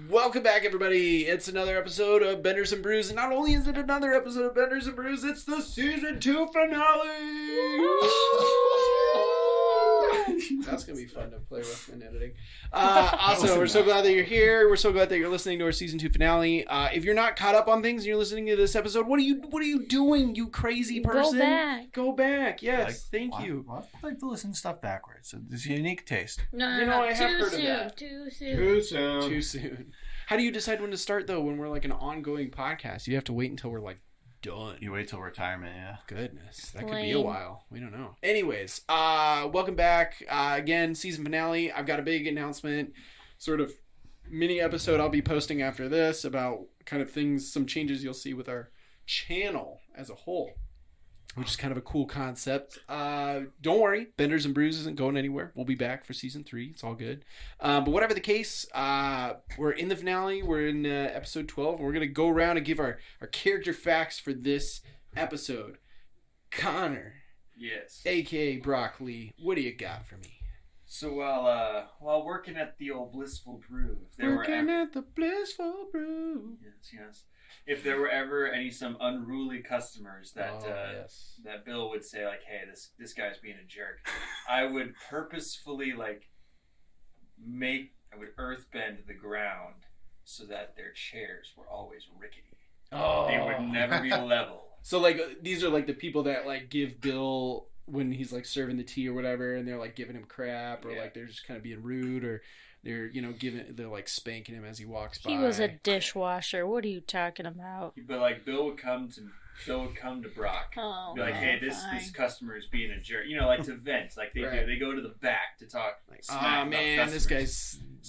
Welcome back, everybody. It's another episode of Benders and Brews. And not only is it another episode of Benders and Brews, it's the Season 2 finale! That's going to be fun to play with in editing. Also, we're so glad that you're here. We're so glad that you're listening to our Season 2 finale. If you're not caught up on things and you're listening to this episode, what are you doing, you crazy person? Go back. Yes, thank you. Well, I like to listen to stuff backwards. So there's a unique taste. No, I have heard of that. Too soon. How do you decide when to start, though, when we're like an ongoing podcast? You have to wait until we're like done. You wait till retirement, yeah. Goodness, that could be a while. We don't know. Anyways, welcome back. Again, season finale. I've got a big announcement, sort of mini episode I'll be posting after this about kind of things, some changes you'll see with our channel as a whole, which is kind of a cool concept. Don't worry, Benders and Brews isn't going anywhere. We'll be back for season 3. It's all good. But whatever the case, we're in the finale. We're in episode 12. And we're going to go around and give our character facts for this episode. Connor. Yes. A.K.A. Broccoli. What do you got for me? So while working at the old Blissful Brew, at the Blissful Brew. Yes. If there were ever some unruly customers that that Bill would say like, "Hey, this guy's being a jerk," I would purposefully I would earthbend the ground so that their chairs were always rickety. Oh, they would never be level. So like these are like the people that like give Bill when he's like serving the tea or whatever, and they're like giving him crap or like they're just kind of being rude or. They're, they're like spanking him as he walks by. He was a dishwasher. What are you talking about? But like Bill would come to Brock. Oh, be like, hey, this customer is being a jerk. Like to vent, like they do. They go to the back to talk. Like, man, this guy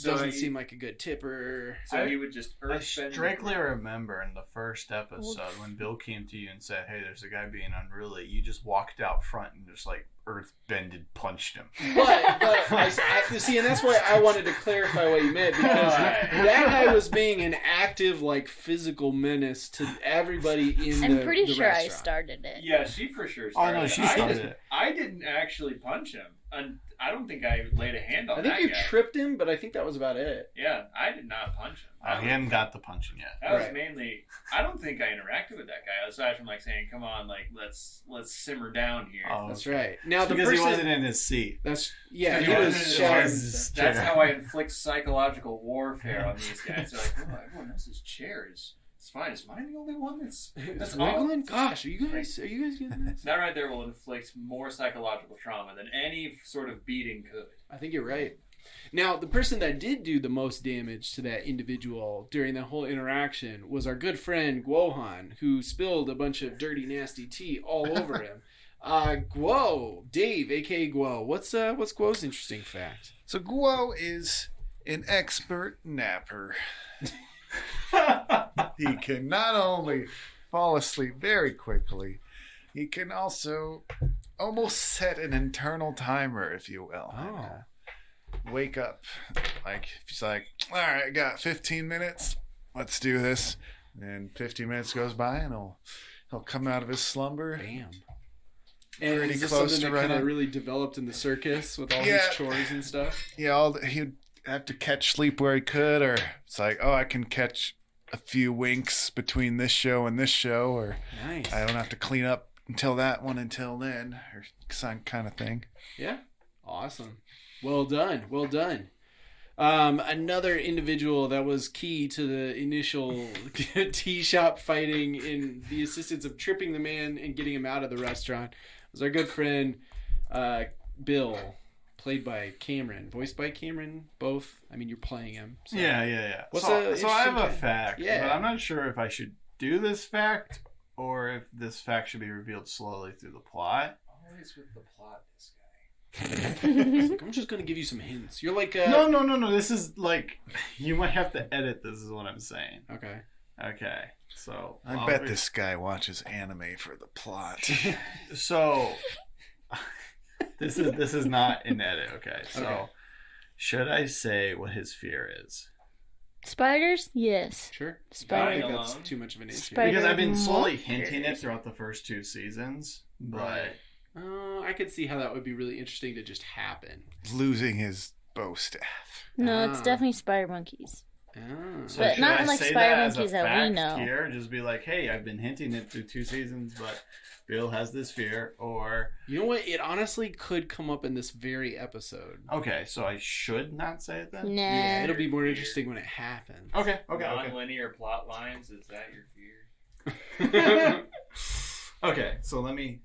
doesn't seem like a good tipper. So he would just I strictly remember in the first episode when Bill came to you and said, hey, there's a guy being unruly. You just walked out front and just like earth-bended punched him. But see, and that's why I wanted to clarify what you meant, because that guy was being an active, like, physical menace to everybody in I'm pretty sure restaurant. I started it. Yeah, she for sure started it. Oh, no, she started it. I didn't actually punch him. I don't think I laid a hand on that guy. I think you tripped him, but I think that was about it. Yeah, I did not punch him. He hadn't got the punching yet. That was mainly, I don't think I interacted with that guy, aside from like saying, come on, like, let's simmer down here. Oh, that's right. Now because he wasn't in his seat. He was That's how I inflict psychological warfare on these guys. They're like, oh, everyone else's chair is... It's fine. Is mine the only one that's wiggling? Gosh, are you guys getting this? That right there will inflict more psychological trauma than any sort of beating could. I think you're right. Now, the person that did do the most damage to that individual during that whole interaction was our good friend Guohan, who spilled a bunch of dirty, nasty tea all over him. Guo, Dave, aka Guo. What's Guo's interesting fact? So Guo is an expert napper. He can not only fall asleep very quickly, he can also almost set an internal timer, if you will. And, wake up. Like, he's like, all right, I got 15 minutes. Let's do this. And 15 minutes goes by, and he'll come out of his slumber. Bam. And pretty is this close something to that kind running. of really developed in the circus with all his chores and stuff? Yeah, he'd have to catch sleep where he could, or it's like, oh, I can catch a few winks between this show and this show, or nice. I don't have to clean up until then, or some kind of thing. Yeah, awesome. Well done. Another individual that was key to the initial tea shop fighting in the assistance of tripping the man and getting him out of the restaurant was our good friend Bill, played by Cameron, voiced by Cameron, both. I mean, you're playing him. So. Yeah. So I have a fact, but I'm not sure if I should do this fact or if this fact should be revealed slowly through the plot. Always with the plot, this guy. I'm just going to give you some hints. You're like... No. This is like... You might have to edit this is what I'm saying. Okay. So... I bet this guy watches anime for the plot. So... This is not an edit, okay? So, should I say what his fear is? Spiders? Yes. Sure. Spiders. I think that's too much of an issue. Because I've been slowly hinting it throughout the first 2 seasons, but... I could see how that would be really interesting to just happen. Losing his bow staff. No, it's definitely spider monkeys. So But should not I like say spider that as a monkeys that we fact know. here? Just be like, hey, I've been hinting it through 2 seasons, but Bill has this fear. Or You know what? It honestly could come up in this very episode. okay, so I should not say it then. Nah. Yeah, it'll be more interesting when it happens. Okay. Non-linear plot lines. Is that your fear? Okay, so let me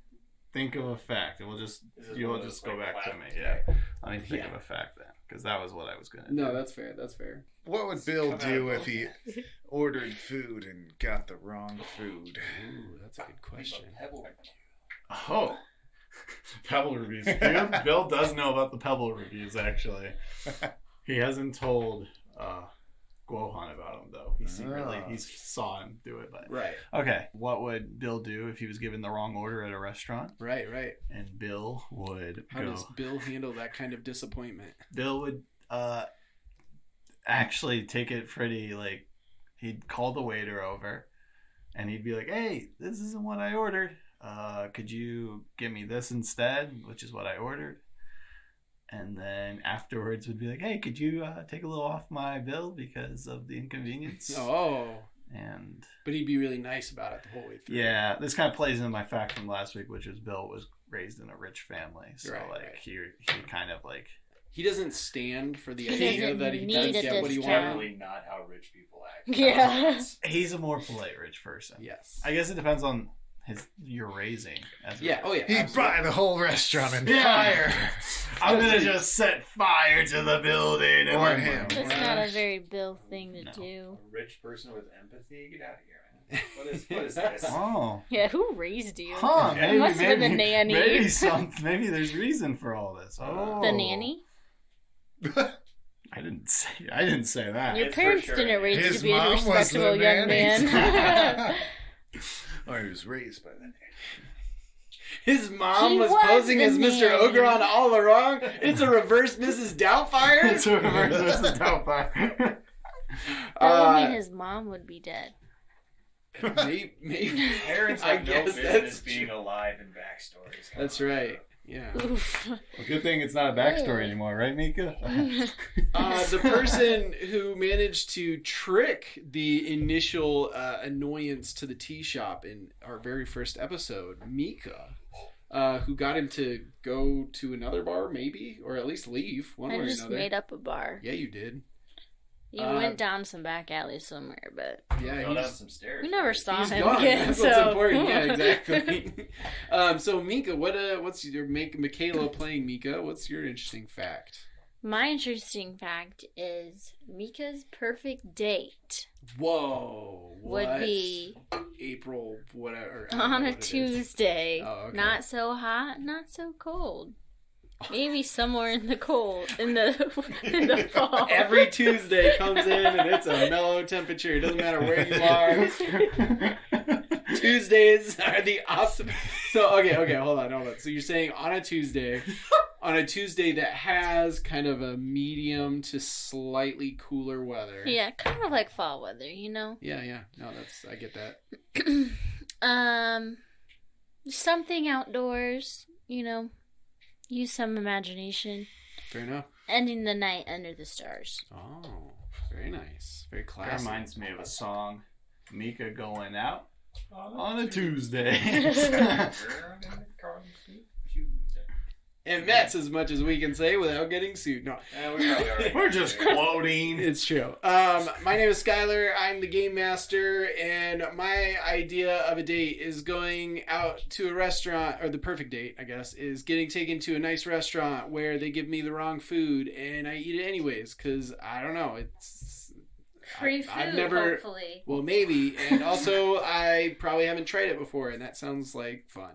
think of a fact, and you'll just go back to me. Yeah, let me think of a fact then, because that was what I was gonna do. No, that's fair. That's fair. What would Bill do if he ordered food and got the wrong food? Ooh, that's a good question. Oh, Pebble reviews. Bill does know about the Pebble reviews. Actually, he hasn't told Gohan about him though. He saw him do it. But Right. okay, what would Bill do if he was given the wrong order at a restaurant? Right. And Bill would How does Bill handle that kind of disappointment? Bill would actually take it pretty, like, he'd call the waiter over and he'd be like, hey, this isn't what I ordered. Could you give me this instead, which is what I ordered? And then afterwards would be like, hey, could you take a little off my bill because of the inconvenience? Oh. And But he'd be really nice about it the whole way through. yeah, this kind of plays into my fact from last week, which is Bill was raised in a rich family. So Right. he kind of like, He doesn't stand for the He idea doesn't that he need does a get what he discount. wants. Generally not how rich people act. Yeah. he's a more polite rich person. Yes. I guess it depends on your raising. Yeah. Oh yeah. He'd absolutely. buy the whole restaurant and Yeah. fire. I'm gonna just set fire to the building. And Or then- him. That's not a very Bill thing to No. do. A rich person with empathy? Get out of here, man. What is this? Oh. Yeah, who raised you? Huh. It must have been the nanny. Maybe there's reason for all this. Oh. The nanny? I didn't say that. Your It's for parents sure. didn't raise you His to be a mom was respectable the young nanny. man. Or he was raised by that. His mom He was was posing the as Mr. nanny. Ogeron all along. It's a reverse Mrs. Doubtfire. It's a reverse Mrs. Doubtfire. That would mean his mom would be dead. Maybe. Parents I have no guess business that's being true. alive in backstories. Come That's on, right. Yeah. Oof. Well, good thing it's not a backstory anymore, right, Mika? The person who managed to trick the initial annoyance to the tea shop in our very first episode, Mika, who got him to go to another bar, maybe, or at least leave one way I or just another. made up a bar. Yeah, you did. He Uh, went down some back alley somewhere, but Yeah, Go down he's, some stairs. we never saw he's him gone. again. That's so. what's important. Yeah, exactly. So Mika, what's your Michaela playing Mika? What's your interesting fact? My interesting fact is Mika's perfect date Whoa! would what? be April whatever I don't know on a what it is. Tuesday. Oh, okay. Not so hot, not so cold. Maybe somewhere in the cold, in the fall. Every Tuesday comes in and it's a mellow temperature. It doesn't matter where you are. Tuesdays are the opposite. So okay, hold on. So you're saying on a Tuesday that has kind of a medium to slightly cooler weather. Yeah, kind of like fall weather, you know. Yeah. No, I get that. Something outdoors, you know. Use some imagination. Fair enough. Ending the night under the stars. Oh, very nice. Very That classy. reminds me of a song, Mika going out on a Tuesday. And that's as much as we can say without getting sued. No. We're just quoting. It's true. My name is Skylar. I'm the game master, and my idea of a date is going out to a restaurant, or the perfect date, I guess, is getting taken to a nice restaurant where they give me the wrong food, and I eat it anyways, because, I don't know, it's... Free food, I've never... hopefully. Well, maybe, and also, I probably haven't tried it before, and that sounds like fun.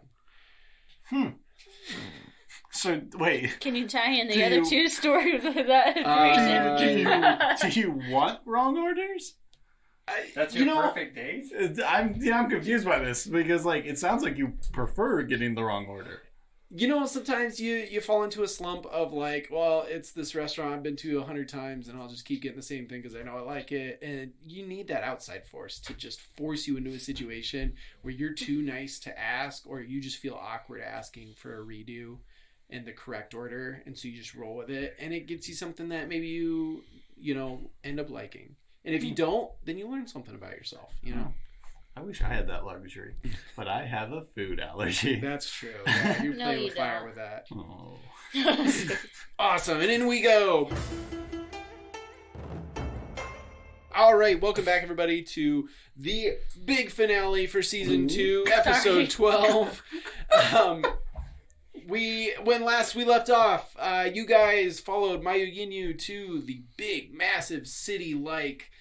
So, wait. Can you tie in the Do other you- two stories with that information? Do you want wrong orders? That's your perfect date? I'm confused by this because it sounds like you prefer getting the wrong order. You know, sometimes you fall into a slump of well, it's this restaurant I've been to 100 times and I'll just keep getting the same thing because I know I like it. And you need that outside force to just force you into a situation where you're too nice to ask, or you just feel awkward asking for a redo and the correct order. And so you just roll with it, and it gets you something that maybe you end up liking. And if you don't, then you learn something about yourself, you know? I wish I had that luxury, but I have a food allergy. That's true. Yeah, you No, play you with fire don't. with that. Oh. Awesome. And in we go. All right. Welcome back, everybody, to the big finale for season 2, episode 12. When last we left off, you guys followed mayuuzu to the big, massive city-like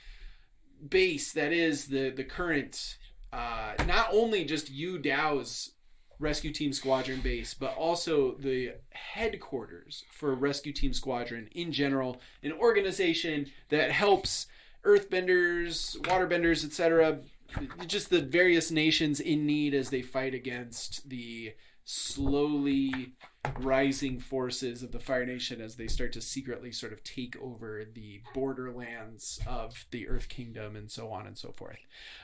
base that is the current, not only just Yu Dao's Rescue Team Squadron base, but also the headquarters for Rescue Team Squadron in general, an organization that helps earthbenders, waterbenders, etc., just the various nations in need as they fight against the slowly rising forces of the Fire Nation as they start to secretly sort of take over the borderlands of the Earth Kingdom and so on and so forth.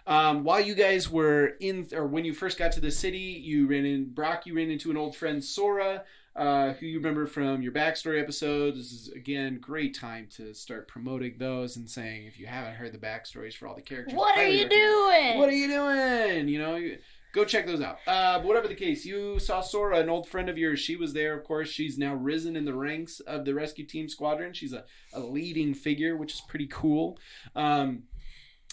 While you guys were when you first got to the city, you ran into an old friend, Sora, who you remember from your backstory episodes. This is, again, great time to start promoting those and saying, if you haven't heard the backstories for all the characters, What are you doing? What are you doing? You know, go check those out. But whatever the case, you saw Sora, an old friend of yours. She was there, of course. She's now risen in the ranks of the Rescue Team Squadron. She's a leading figure, which is pretty cool.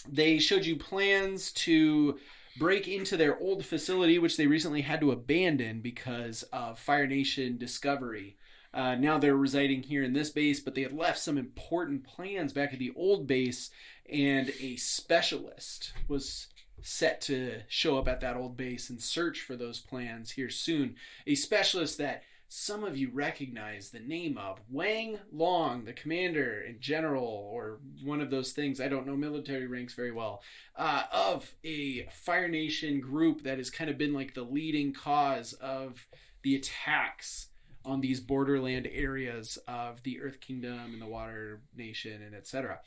They showed you plans to break into their old facility, which they recently had to abandon because of Fire Nation discovery. Now they're residing here in this base, but they had left some important plans back at the old base, and a specialist was set to show up at that old base and search for those plans here soon. A specialist that some of you recognize the name of, Wang Long, the commander and general, or one of those things. I don't know military ranks very well, of a Fire Nation group that has kind of been like the leading cause of the attacks on these borderland areas of the Earth Kingdom and the Water Nation and etc.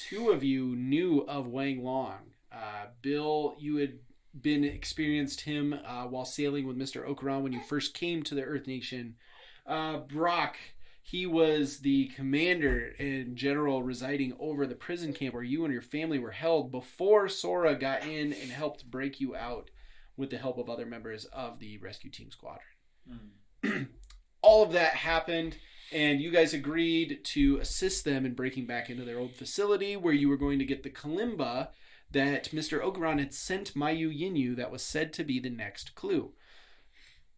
Two of you knew of Wang Long. Bill, you had experienced him while sailing with Mr. Okuran when you first came to the Earth Nation. Brock, he was the commander and general residing over the prison camp where you and your family were held before Sora got in and helped break you out with the help of other members of the Rescue Team Squadron. All of that happened, and you guys agreed to assist them in breaking back into their old facility where you were going to get the kalimba that Mr. Okuran had sent mayuuzu that was said to be the next clue.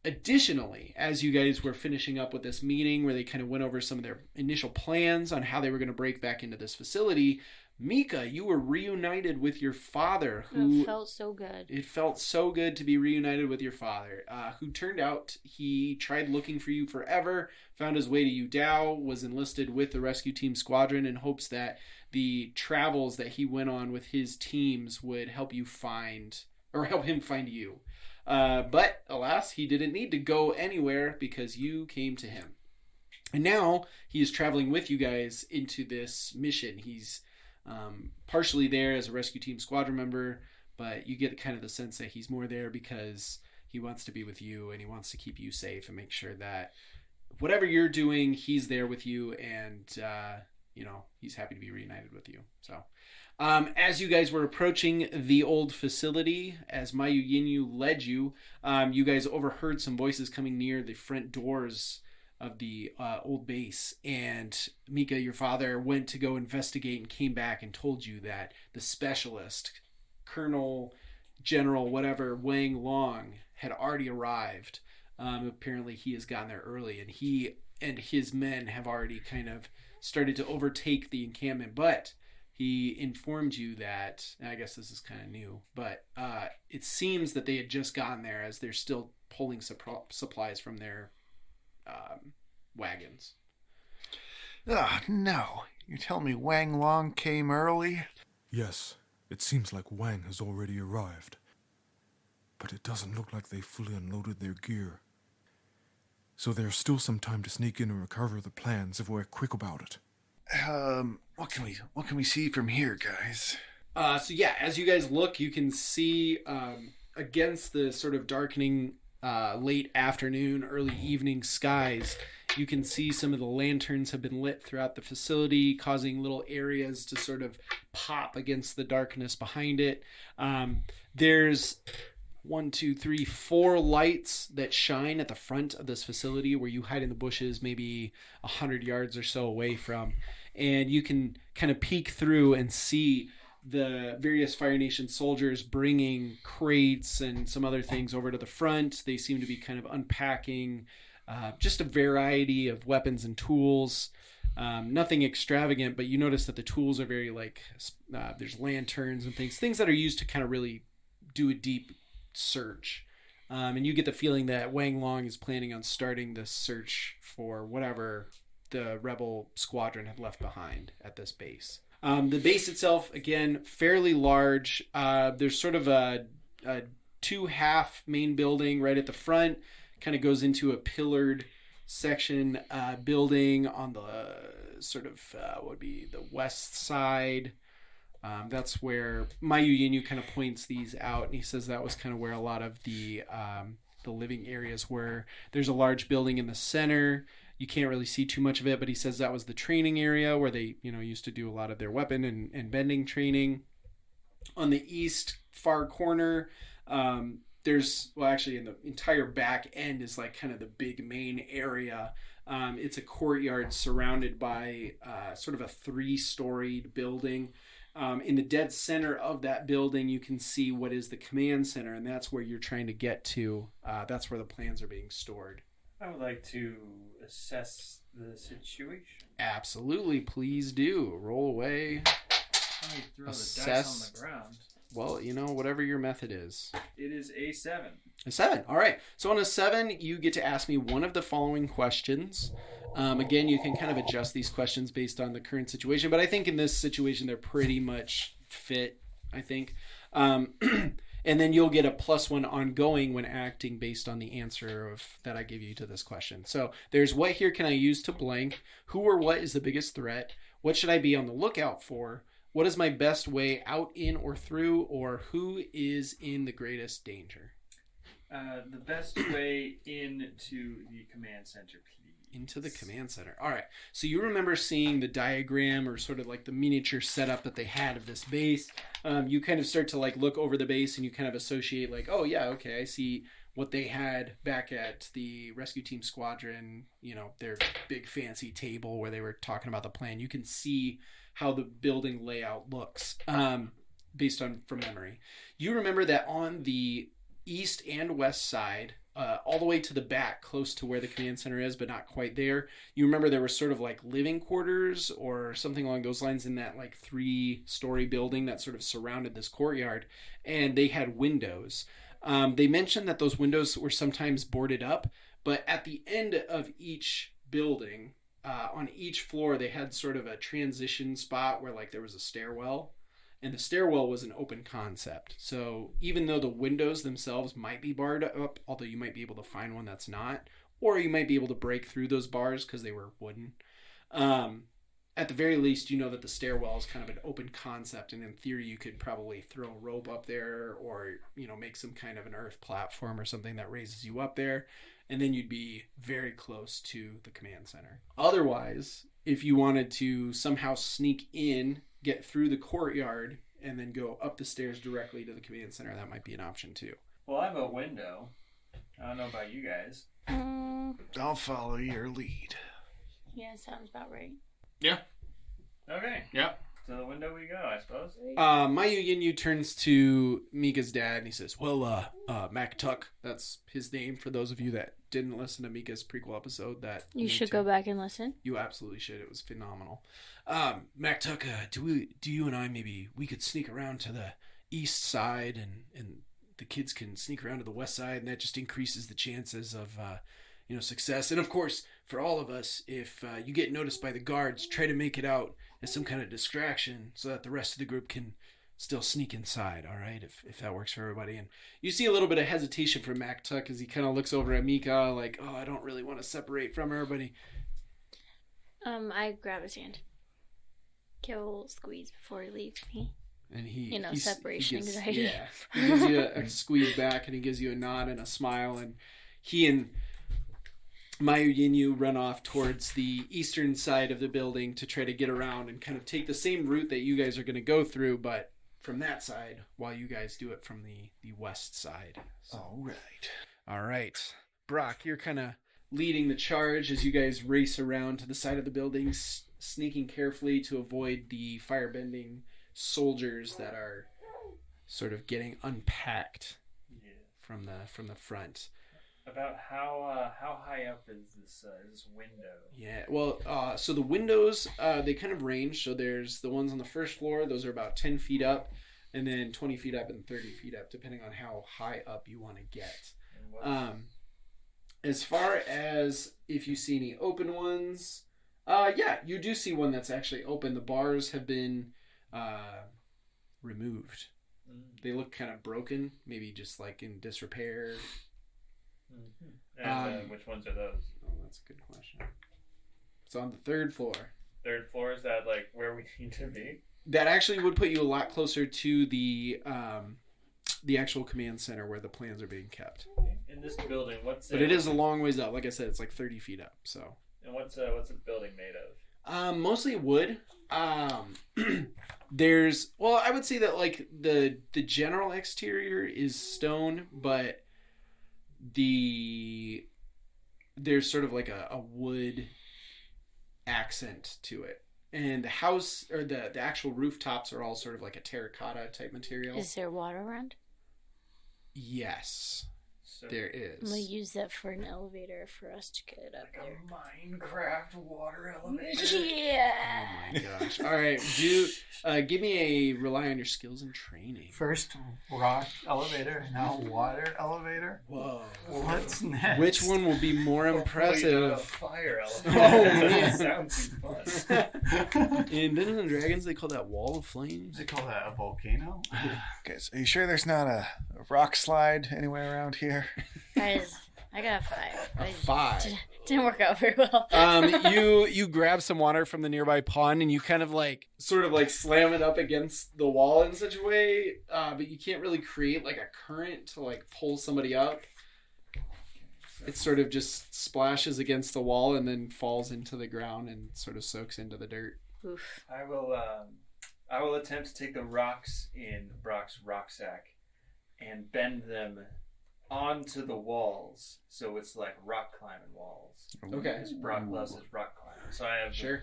Additionally, as you guys were finishing up with this meeting where they kind of went over some of their initial plans on how they were going to break back into this facility, Mika, you were reunited with your father. It felt so good. It felt so good to be reunited with your father, who turned out he tried looking for you forever, found his way to Yu Dao, was enlisted with the Rescue Team Squadron in hopes that the travels that he went on with his teams would help him find you. But alas, he didn't need to go anywhere because you came to him. And now he is traveling with you guys into this mission. He's partially there as a Rescue Team Squadron member, but you get kind of the sense that he's more there because he wants to be with you and he wants to keep you safe and make sure that whatever you're doing, he's there with you, and he's happy to be reunited with you. So as you guys were approaching the old facility, as mayuuzu led you, you guys overheard some voices coming near the front doors of the old base, and Mika, your father, went to go investigate and came back and told you that the specialist, Colonel, General, whatever, Wang Long, had already arrived. Apparently he has gotten there early, and he and his men have already kind of started to overtake the encampment, but he informed you that, and I guess this is kind of new, but it seems that they had just gotten there as they're still pulling supplies from their wagons. No. You tell me Wang Long came early? Yes, it seems like Wang has already arrived. But it doesn't look like they fully unloaded their gear. So there's still some time to sneak in and recover the plans if we're quick about it. What can we see from here, guys? So yeah, as you guys look, you can see against the sort of darkening late afternoon, early evening skies You can see some of the lanterns have been lit throughout the facility, causing little areas to sort of pop against the darkness behind it. There's 4 lights that shine at the front of this facility where you hide in the bushes maybe 100 yards or so away from. And you can kind of peek through and see the various Fire Nation soldiers bringing crates and some other things over to the front. They seem to be kind of unpacking just a variety of weapons and tools. Nothing extravagant, but you notice that the tools are very there's lanterns and things that are used to kind of really do a deep search. And you get the feeling that Wang Long is planning on starting this search for whatever the rebel squadron had left behind at this base. The base itself, again, fairly large. There's sort of a 2-half main building right at the front. Kind of goes into a pillared section building on the sort of would be the west side. That's where mayuuzu kind of points these out, and he says that was kind of where a lot of the living areas were. There's a large building in the center. You can't really see too much of it, but he says that was the training area where they, used to do a lot of their weapon and bending training. On the east far corner, actually in the entire back end is like kind of the big main area. It's a courtyard surrounded by sort of a 3-storied building. In the dead center of that building, you can see what is the command center, and that's where you're trying to get to. That's where the plans are being stored. I would like to assess the situation. Absolutely, please do. Roll away. Let me throw the dice on the ground. Well, whatever your method is. It is a 7. A 7. All right. So on a 7, you get to ask me one of the following questions. Again, you can kind of adjust these questions based on the current situation, but I think in this situation they're pretty much fit, I think. And then you'll get a +1 ongoing when acting based on the answer that I give you to this question. So there's what here can I use to blank? Who or what is the biggest threat? What should I be on the lookout for? What is my best way out, in, or through? Or who is in the greatest danger? The best way into the command center, please. Into the command center. All right. So you remember seeing the diagram or sort of like the miniature setup that they had of this base. You kind of start to look over the base and you kind of associate oh yeah, okay, I see what they had back at the Rescue Team Squadron, their big fancy table where they were talking about the plan. You can see how the building layout looks based on from memory. You remember that on the east and west side, all the way to the back, close to where the command center is, but not quite there. You remember there were sort of living quarters or something along those lines in that 3-story building that sort of surrounded this courtyard, and they had windows. They mentioned that those windows were sometimes boarded up, but at the end of each building, on each floor, they had sort of a transition spot where there was a stairwell. And the stairwell was an open concept. So even though the windows themselves might be barred up, although you might be able to find one that's not, or you might be able to break through those bars because they were wooden. At the very least, you know that the stairwell is kind of an open concept, and in theory you could probably throw a rope up there or, make some kind of an earth platform or something that raises you up there, and then you'd be very close to the command center. Otherwise, if you wanted to somehow sneak in, get through the courtyard, and then go up the stairs directly to the command center, that might be an option too. Well, I have a window. I don't know about you guys. I'll follow your lead. Yeah, sounds about right. Yeah. Okay. Yeah. To the window we go, I suppose. mayuuzu turns to Mika's dad and he says, well, Mak-Tuk, that's his name for those of you that didn't listen to Mika's prequel episode. That you should go back and listen. You absolutely should. It was phenomenal. Mak-Tuk, do you and I we could sneak around to the east side and the kids can sneak around to the west side, and that just increases the chances of success. And of course, for all of us, if you get noticed by the guards, try to make it out as some kind of distraction so that the rest of the group can still sneak inside, all right, if that works for everybody. And you see a little bit of hesitation from Mak-Tuk as he kind of looks over at Mika I don't really want to separate from her, but I grab his hand. He'll squeeze before he leaves me. And he separation anxiety. Yeah, he gives you a squeeze back, and he gives you a nod and a smile, and he and Mayuuzu run off towards the eastern side of the building to try to get around and kind of take the same route that you guys are going to go through, but from that side, while you guys do it from the west side. So. All right. Brock, you're kind of leading the charge as you guys race around to the side of the building, sneaking carefully to avoid the firebending soldiers that are sort of getting unpacked from the front. About how high up is this window? Yeah, well, so the windows, they kind of range. So there's the ones on the first floor. Those are about 10 feet up, and then 20 feet up and 30 feet up, depending on how high up you want to get. As far as if you see any open ones, yeah, you do see one that's actually open. The bars have been removed. They look kind of broken, maybe just like in disrepair. And which ones are those? Oh, that's a good question. It's on the third floor. Third floor, is that like where we need to be? That actually would put you a lot closer to the actual command center where the plans are being kept. In this building, But it is a long ways up. Like I said, it's like 30 feet up. So. And what's the building made of? Mostly wood. There's, well, I would say that like the general exterior is stone, but there's sort of like a wood accent to it. And the house, or the actual rooftops are all sort of like a terracotta type material. Is there water around? Yes, there is. I'm going to use that for an elevator for us to get up Like there. a Minecraft water elevator? Yeah. Oh my gosh. All right, give me a rely on your skills and training. First rock elevator, now water elevator. Whoa. What's next? Which one will be more impressive? Fire elevator. Oh, man. Sounds fun. In Dungeons and Dragons, they call that Wall of Flames. They call that a volcano? Okay, so are you sure there's not a rock slide anywhere around here? Guys, I got a 5. 5. Didn't work out very well. You grab some water from the nearby pond and you kind of like sort of like slam it up against the wall in such a way, but you can't really create like a current to like pull somebody up. It sort of just splashes against the wall and then falls into the ground and sort of soaks into the dirt. Oof. I will attempt to take the rocks in Brock's rucksack and bend them onto the walls, so it's like rock climbing walls. Okay. Because Brock loves his rock climbing, so I have Sure.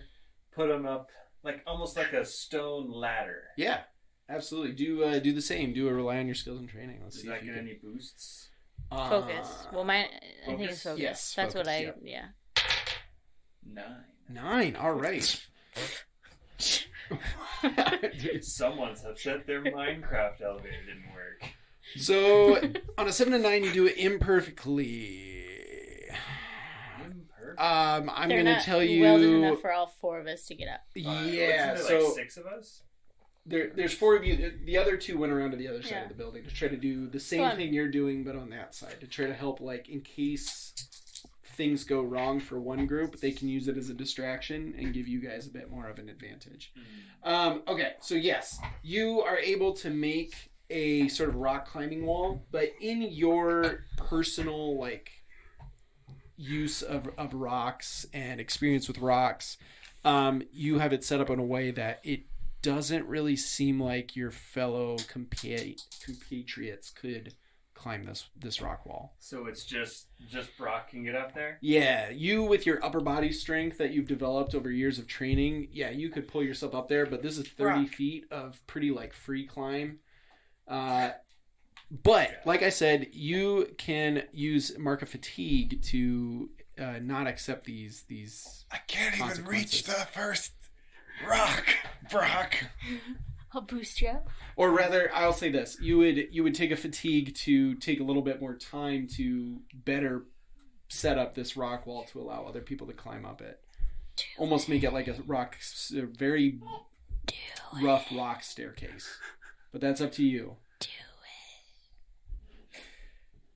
put them up like almost like a stone ladder. Yeah, absolutely. Do the same. Do a rely on your skills and training. Let's Does see that if you get can. any boosts? Focus. Well, I think it's focus. Yes, That's focus, what I, yep. yeah. 9. 9. All right. Someone's upset their Minecraft elevator didn't work. So on a 7 to 9, you do it imperfectly. I'm They're gonna not tell you. welded enough for all 4 of us to get up. Yeah. Wasn't there So like 6 of us? there's 4 of you. The other 2 went around to the other side Yeah. of the building to try to do the same Fun. thing you're doing, but on that side to try to help. Like in case things go wrong for one group, they can use it as a distraction and give you guys a bit more of an advantage. Okay, so yes, you are able to make a sort of rock climbing wall, but in your personal like use of rocks and experience with rocks, you have it set up in a way that it doesn't really seem like your fellow compatriots could climb this rock wall. So it's just Brock can get up there? Yeah, you with your upper body strength that you've developed over years of training, yeah, you could pull yourself up there, but this is 30 feet of pretty like free climb. But like I said, you can use mark of fatigue to not accept these I can't even reach consequences. the first rock, Brock. I'll boost you up. Or rather, I'll say this: you would take a fatigue to take a little bit more time to better set up this rock wall to allow other people to climb up it. Almost make it like a very rough rock staircase. But that's up to you. Do it.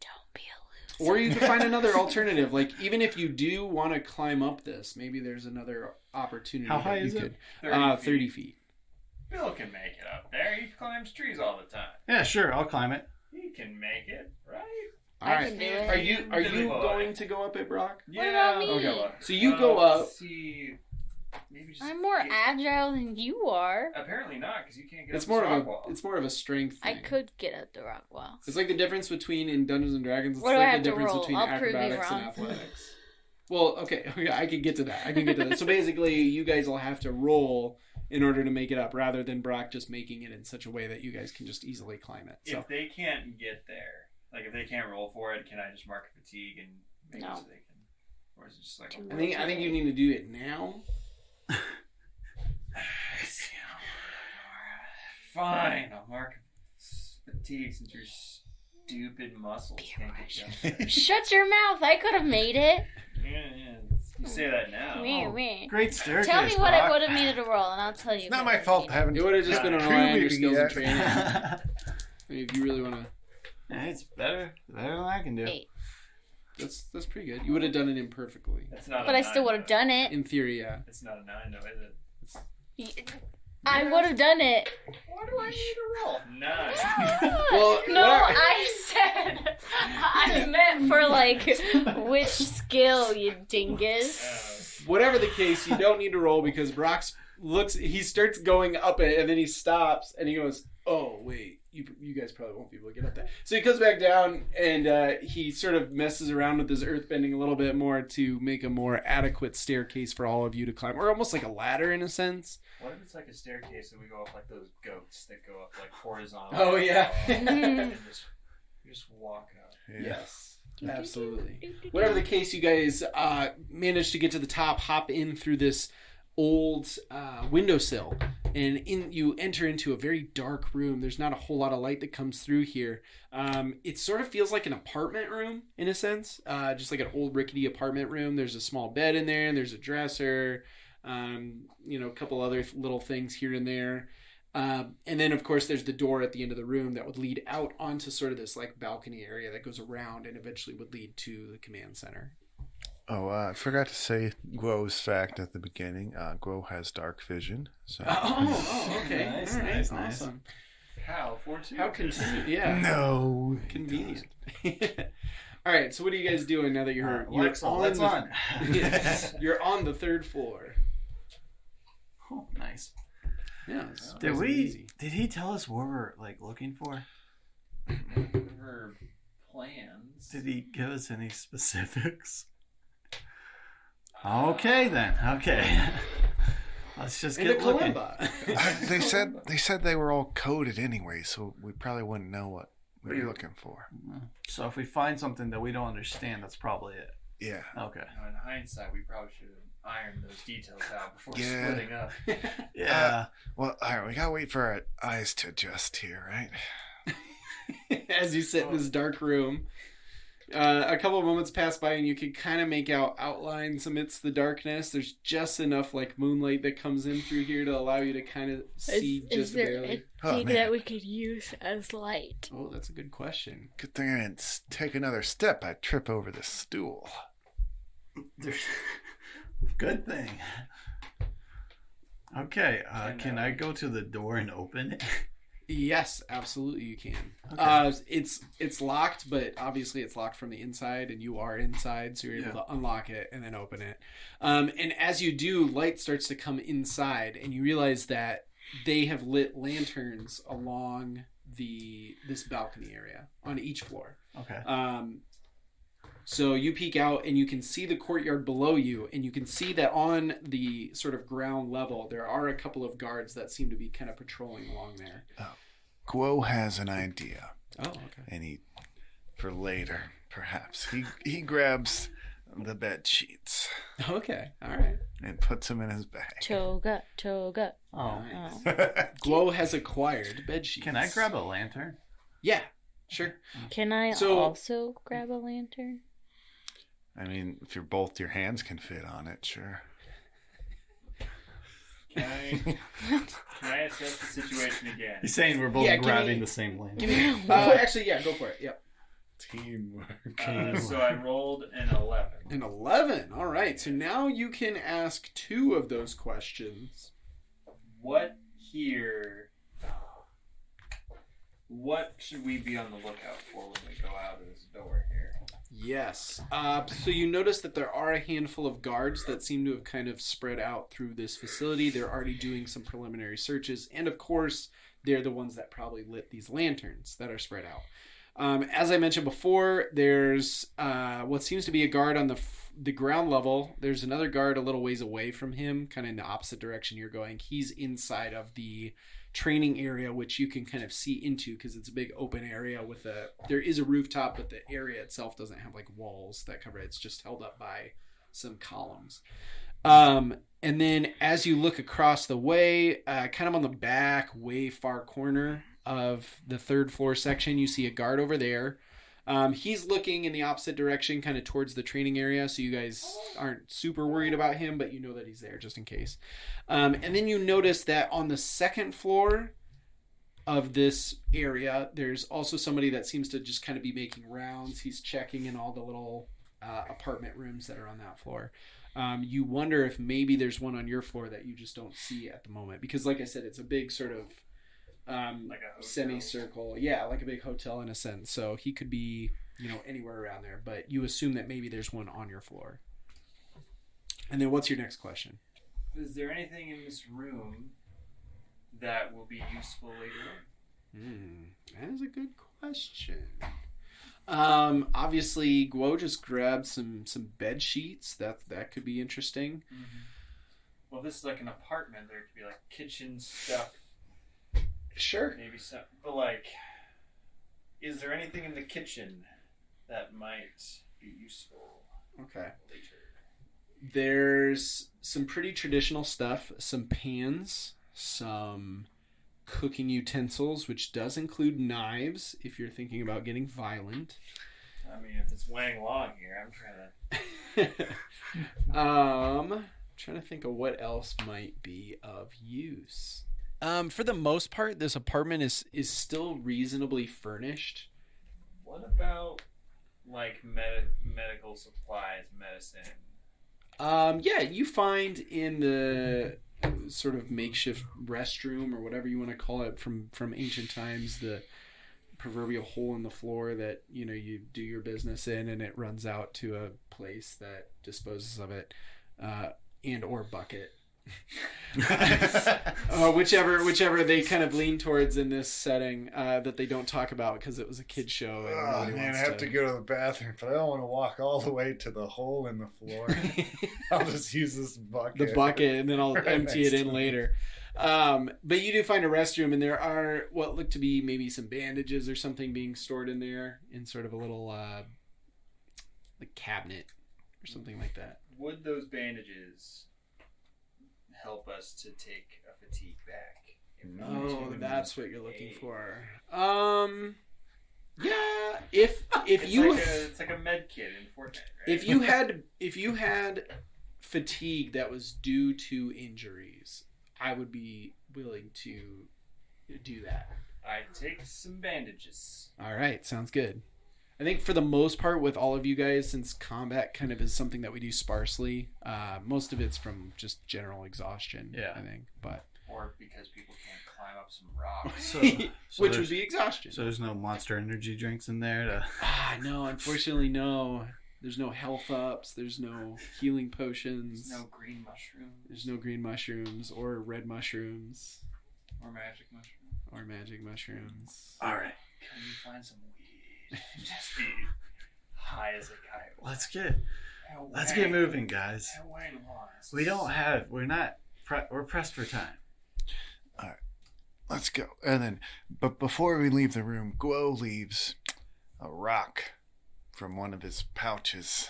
Don't be a loser. Or you could find another alternative. Like even if you do want to climb up this, maybe there's another opportunity. How high that you is it? could. 30 feet. Bill can make it up there. He climbs trees all the time. Yeah, sure, I'll climb it. He can make it, right? All I right. can do it. Are you going to go up it, Brock? What about me? Okay. So you go up. Let's see. Maybe just I'm more agile than you are. Apparently not, because you can't get It's up more this of rock a wall. it's more of a strength I thing. could get up the rock wall. It's like the difference between in Dungeons and Dragons. It's What do I like have the to difference roll? between I'll prove you acrobatics and wrong. athletics. Well, okay, I can get to that. So basically, you guys will have to roll in order to make it up, rather than Brock just making it in such a way that you guys can just easily climb it. So If they can't get there, like if they can't roll for it, can I just mark fatigue and make it No. so they can? Or is it just like I think you need to do it now. Fine, I'll mark fatigue since your stupid muscles can't get you up there. Shut your mouth. I could have made it. Yeah. You say that now. Me. Great staircase. Tell me what I Brock. would have needed to roll, and I'll tell you. It's not what my I fault. needed. I haven't. It would have just been a rely on your skills and training. Yeah. If you really want to, Yeah, it's better than I can do. 8. that's pretty good. You would have done it imperfectly. That's not. But a I still 9, would have though. done it. In theory, yeah. It's not a 9, though, is it? I would have done it. What do I need to roll? 9. Well, No, what I said I meant for like which skill, you dingus. Whatever the case, you don't need to roll because Brock's he starts going up it and then he stops and he goes, "Oh wait, you guys probably won't be able to get up that." So he comes back down and he sort of messes around with his earth bending a little bit more to make a more adequate staircase for all of you to climb, or almost like a ladder in a sense. What if it's like a staircase and we go up like those goats that go up like horizontal? Oh, yeah. And just walk up. Yes, absolutely. Whatever the case, you guys manage to get to the top, hop in through this old windowsill, and you enter into a very dark room. There's not a whole lot of light that comes through here. It sort of feels like an apartment room in a sense, just like an old rickety apartment room. There's a small bed in there, and there's a dresser, a couple other little things here and there. And then, of course, there's the door at the end of the room that would lead out onto sort of this like balcony area that goes around and eventually would lead to the command center. Oh, I forgot to say Guo's fact at the beginning. Guo has dark vision. So. Okay. Nice, All right, nice. awesome. How? 14? How convenient. Yeah. No. Convenient. All right, so what are you guys doing now that you're Alexa, lights on. You're on the third floor. Oh, nice. Yeah. it's Did surprisingly we? easy. Did he tell us what we're like looking for? Her plans. Did he give us any specifics? Okay then. Okay. Let's just In the get looking. kalimba. They said they were all coded anyway, so we probably wouldn't know what we were looking for. So if we find something that we don't understand, that's probably it. Yeah. Okay. Now, in hindsight, we probably should have ironed those details out before Yeah. splitting up. Yeah. Well, all right, we gotta wait for our eyes to adjust here, right? As you sit in this dark room, a couple of moments pass by and you can kind of make out outlines amidst the darkness. There's just enough like moonlight that comes in through here to allow you to kind of see Is just there barely. anything man. that we could use as light? Oh, that's a good question. Good thing I didn't take another step. I'd trip over the stool. Good thing. Okay. Can I go to the door and open it? Yes, absolutely you can. Okay. It's locked, but obviously it's locked from the inside, and you are inside, so you're able to unlock it and then open it. And as you do, light starts to come inside, and you realize that they have lit lanterns along this balcony area on each floor. Okay. So you peek out and you can see the courtyard below you, and you can see that on the sort of ground level there are a couple of guards that seem to be kind of patrolling along there. Guo has an idea, Oh, okay. and for later, perhaps, he grabs the bed sheets Okay, all right. and puts them in his bag. Toga. Oh. Guo has acquired bed sheets. Can I grab a lantern? Yeah, sure. Can I So- also grab a lantern? I mean, if your hands can fit on it, sure. Can I assess the situation again? He's saying we're both Yeah, give grabbing me- the same lantern. Give me. Actually, yeah, go for it. Yep. Teamwork. So I rolled an 11. An 11. All right. So now you can ask 2 of those questions. What should we be on the lookout for when we go out of this door here? Yes. So you notice that there are a handful of guards that seem to have kind of spread out through this facility. They're already doing some preliminary searches. And of course, they're the ones that probably lit these lanterns that are spread out. As I mentioned before, there's what seems to be a guard on the ground level. There's another guard a little ways away from him, kind of in the opposite direction you're going. He's inside of the training area, which you can kind of see into because it's a big open area there is a rooftop, but the area itself doesn't have like walls that cover it. It's just held up by some columns. And then as you look across the way, kind of on the back, way far corner of the third floor section, you see a guard over there. He's looking in the opposite direction, kind of towards the training area, so you guys aren't super worried about him, but you know that he's there just in case. And then you notice that on the second floor of this area, there's also somebody that seems to just kind of be making rounds. He's checking in all the little apartment rooms that are on that floor. You wonder if maybe there's one on your floor that you just don't see at the moment, because like I said, it's a big sort of like a semicircle, like a big hotel in a sense. So he could be, anywhere around there, but you assume that maybe there's one on your floor. And then what's your next question? Is there anything in this room that will be useful later on? That is a good question. Obviously Guo just grabbed some bed sheets. That could be interesting. Mm-hmm. Well, this is like an apartment. There could be like kitchen stuff. Sure. Maybe some, but like, is there anything in the kitchen that might be useful? Okay. Later? There's some pretty traditional stuff, some pans, some cooking utensils, which does include knives if you're thinking about getting violent. I mean, if it's Wang Long here, I'm trying to think of what else might be of use. For the most part, this apartment is still reasonably furnished. What about like medical supplies, medicine? You find in the sort of makeshift restroom or whatever you want to call it from ancient times, the proverbial hole in the floor that you do your business in, and it runs out to a place that disposes of it, and or bucket. Whichever they kind of lean towards in this setting, that they don't talk about because it was a kid's show. And I have to go to the bathroom, but I don't want to walk all the way to the hole in the floor. I'll just use this bucket. And then I'll empty it in later. But you do find a restroom, and there are what look to be maybe some bandages or something being stored in there in sort of a little like cabinet or something like that. Would those bandages help us to take a fatigue back? That's what you're looking for. Yeah. If it's like a med kit in Fortnite, right? if you had fatigue that was due to injuries, I would be willing to do that. I'd take some bandages. All right, sounds good. I think for the most part with all of you guys, since combat kind of is something that we do sparsely, most of it's from just general exhaustion, I think. Or because people can't climb up some rocks. Which would be exhaustion. So there's no Monster Energy drinks in there? No, unfortunately no. There's no health ups. There's no healing potions. There's no green mushrooms. There's no green mushrooms or red mushrooms. Or magic mushrooms. All right. Can you find some weed? Just be high as a kite. Let's get moving, guys. We're pressed for time. All right, let's go. And then, but before we leave the room, Guo leaves a rock from one of his pouches.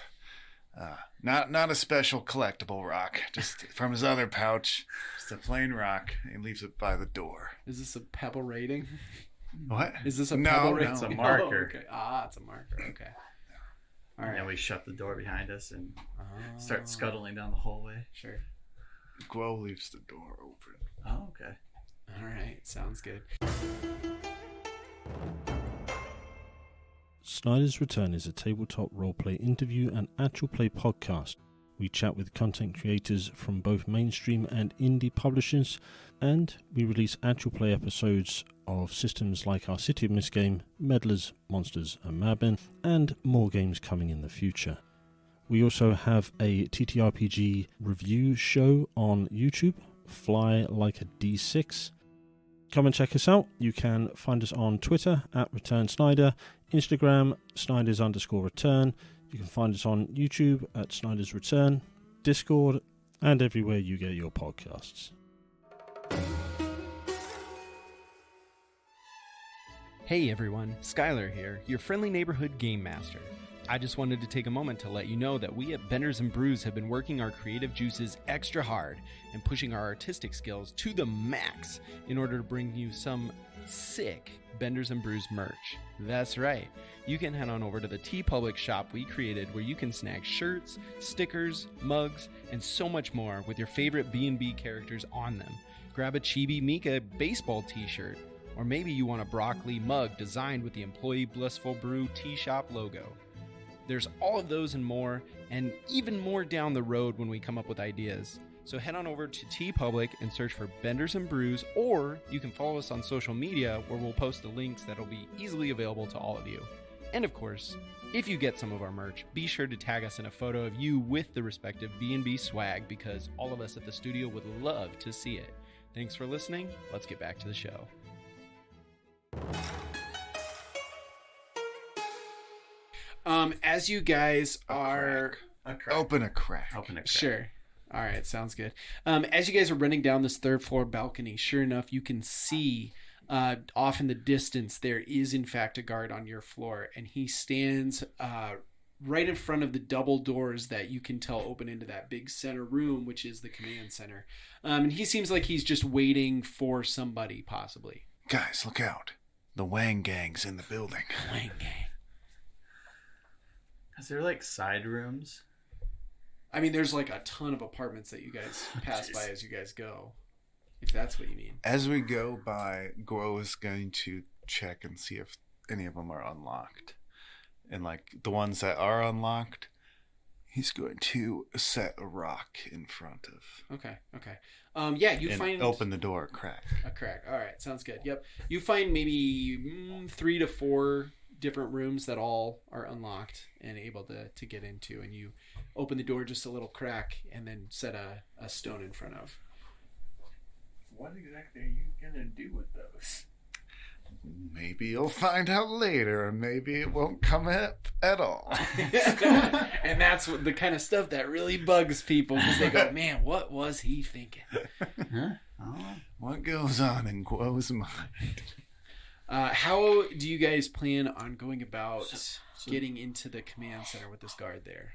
Not a special collectible rock, just from his other pouch. Just a plain rock. He leaves it by the door. Is this a pebble rating? What? Is this a pebble rating? It's a marker. Oh, okay. It's a marker. Okay. All right. And then we shut the door behind us and start scuttling down the hallway. Sure. Guo leaves the door open. Oh, okay. All right. Sounds good. Snyder's Return is a tabletop roleplay interview and actual play podcast We chat with content creators from both mainstream and indie publishers, and we release actual play episodes of systems like our City of Mist game, Meddlers, Monsters and Madmen, and more games coming in the future. We also have a TTRPG review show on YouTube, Fly Like a D6. Come and check us out. You can find us on Twitter at Return Snyder, Instagram Snyders_return. You can find us on YouTube at Snyder's Return, Discord, and everywhere you get your podcasts. Hey everyone, Skylar here, your friendly neighborhood game master. I just wanted to take a moment to let you know that we at Benders and Brews have been working our creative juices extra hard and pushing our artistic skills to the max in order to bring you some sick Benders and Brews merch. That's right. You can head on over to the TeePublic shop we created where you can snag shirts, stickers, mugs, and so much more with your favorite B&B characters on them. Grab a Chibi Mika baseball t-shirt, or maybe you want a broccoli mug designed with the Employee Blissful Brew Tea Shop logo. There's all of those and more, and even more down the road when we come up with ideas. So head on over to TeePublic and search for Benders and Brews, or you can follow us on social media where we'll post the links that'll be easily available to all of you. And of course, if you get some of our merch, be sure to tag us in a photo of you with the respective B&B swag, because all of us at the studio would love to see it. Thanks for listening. Let's get back to the show. As you guys are... Open a crack. Sure. All right, sounds good. As you guys are running down this third floor balcony, sure enough, you can see off in the distance there is in fact a guard on your floor, and he stands right in front of the double doors that you can tell open into that big center room, which is the command center. And he seems like he's just waiting for somebody, possibly. Guys, look out. The Wang gang's in the building. Wang gang. Is there like side rooms? I mean, there's like a ton of apartments that you guys pass by as you guys go, if that's what you mean. As we go by, Guo is going to check and see if any of them are unlocked. And like the ones that are unlocked, he's going to set a rock in front of. Okay. Yeah, you and find... open the door, crack. A crack. All right, sounds good. Yep. You find maybe 3 to 4 different rooms that all are unlocked and able to get into, and you open the door just a little crack and then set a stone in front of. What exactly are you gonna do with those? Maybe you'll find out later, and maybe it won't come up at all. And that's the kind of stuff that really bugs people, because they go, man, what was he thinking? Huh? Oh. What goes on in Guo's mind? How do you guys plan on going about getting into the command center with this guard there?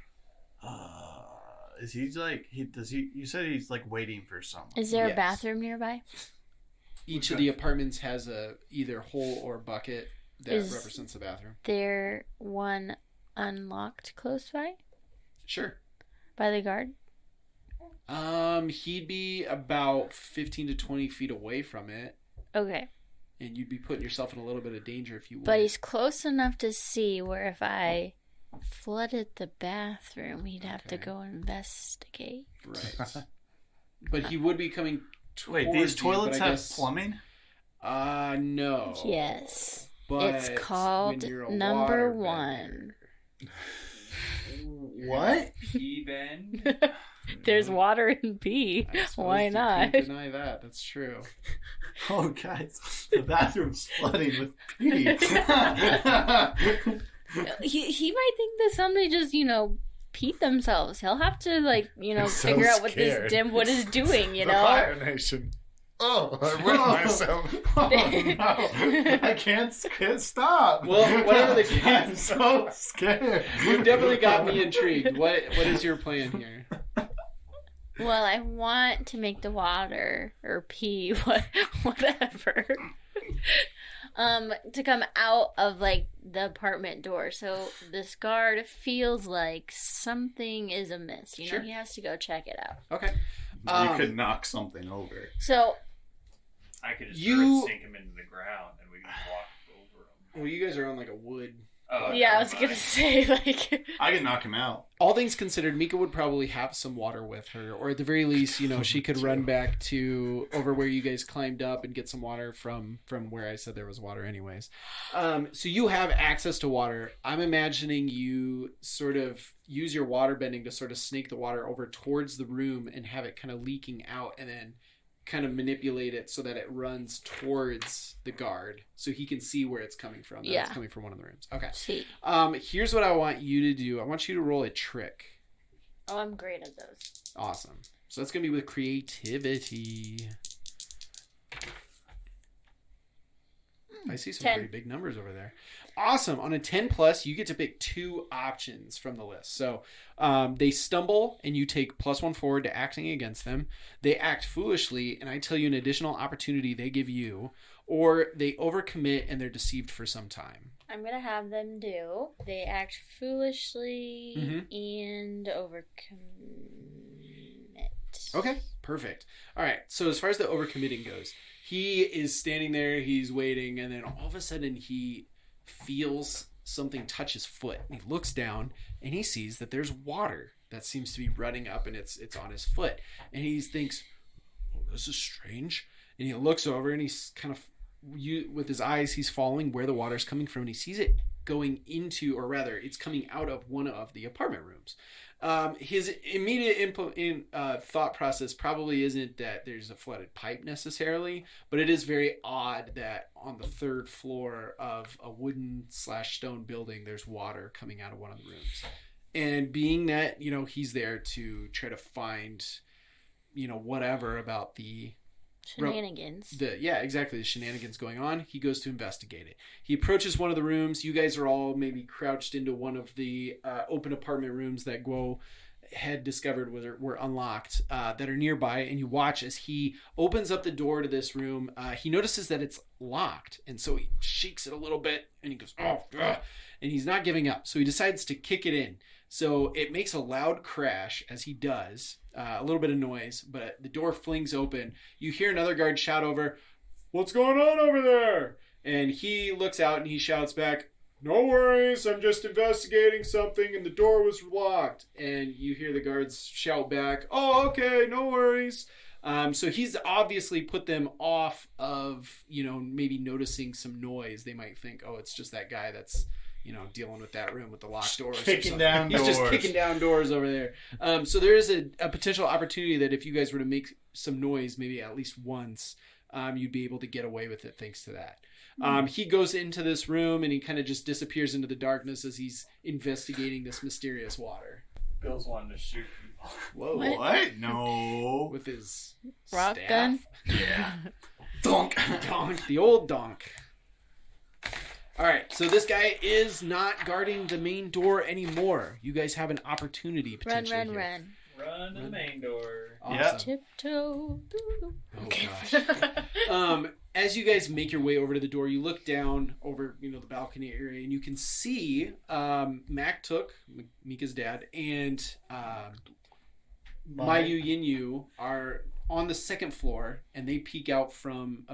Is he like you said he's like waiting for someone. Is there Yes. a bathroom nearby? Each of the apartments has a either hole or bucket that Is- represents the bathroom. There one unlocked close by? Sure. By the guard? He'd be about 15 to 20 feet away from it, Okay. and you'd be putting yourself in a little bit of danger if you would. But he's close enough to see where if I flooded the bathroom, he'd have to Okay. go investigate. Right. But he would be coming towards Wait, these you, toilets but I have guess- plumbing? No. Yes. But It's called when you're a number waterbender- 1. What? P-Ben? There's water in pee. I suppose Why you not? can't deny that. That's true. Oh, guys, the bathroom's flooding with pee. He might think that somebody just, peed themselves. He'll have to, He's so figure out what scared. this dimwit is doing, The Fire Nation. Oh, I wet myself. Oh, no. I can't stop. Well, whatever the case. I'm so scared. You've definitely got me intrigued. What is your plan here? Well, I want to make the water or pee, whatever, to come out of the apartment door. So this guard feels like something is amiss. Sure. He has to go check it out. Okay. You could knock something over. So I could just You- sink him into the ground and we could walk over him. Well, you guys are on a wood Oh, Yeah, I never was gonna mind. say, like... I can knock him out. All things considered, Mika would probably have some water with her, or at the very least, she could run back to over where you guys climbed up and get some water from where I said there was water anyways. So you have access to water. I'm imagining you sort of use your water bending to sort of snake the water over towards the room and have it kind of leaking out, and then kind of manipulate it so that it runs towards the guard so he can see where it's coming from. That It's coming from one of the rooms. Okay. See. Here's what I want you to do. I want you to roll a trick. Oh, I'm great at those. Awesome. So that's going to be with creativity. I see some 10. pretty big numbers over there. Awesome. On a 10 plus, you get to pick 2 options from the list. So they stumble and you take +1 forward to acting against them. They act foolishly and I tell you an additional opportunity they give you. Or they overcommit and they're deceived for some time. I'm gonna have them do. They act foolishly and overcommit. Okay, perfect. All right, so as far as the overcommitting goes, he is standing there, he's waiting, and then all of a sudden he feels something touch his foot. And he looks down and he sees that there's water that seems to be running up and it's on his foot. And he thinks, oh, this is strange. And he looks over and he's kind of, with his eyes, he's following where the water's coming from, and he sees it going into, or rather, it's coming out of one of the apartment rooms. His immediate thought process probably isn't that there's a flooded pipe necessarily, but it is very odd that on the 3rd floor of a wooden/stone building, there's water coming out of one of the rooms. And being that, he's there to try to find, whatever about the Shenanigans. Exactly. The shenanigans going on. He goes to investigate it. He approaches one of the rooms. You guys are all maybe crouched into one of the open apartment rooms that Guo had discovered were unlocked that are nearby. And you watch as he opens up the door to this room. He notices that it's locked. And so he shakes it a little bit and he goes, oh, ugh, and he's not giving up. So he decides to kick it in. So it makes a loud crash as he does, a little bit of noise, but the door flings open. You hear another guard shout over, what's going on over there? And he looks out and he shouts back, no worries, I'm just investigating something and the door was locked. And you hear the guards shout back, oh, okay, no worries. So he's obviously put them off of, maybe noticing some noise. They might think, oh, it's just that guy that's, dealing with that room with the locked doors. Kicking down doors. He's just kicking down doors over there. So there is a potential opportunity that if you guys were to make some noise, maybe at least once, you'd be able to get away with it thanks to that. He goes into this room and he kind of just disappears into the darkness as he's investigating this mysterious water. Bill's wanting to shoot people. Whoa. What? No. With his Rock staff. gun? Yeah. Donk. Donk. The old donk. All right, so this guy is not guarding the main door anymore. You guys have an opportunity potentially Run, here. Run to the main door. Awesome. Yeah. Tiptoe. Oh gosh. As you guys make your way over to the door, you look down over, the balcony area, and you can see Mak-Tuk, Mika's dad, and mayuuzu are on the 2nd floor, and they peek out from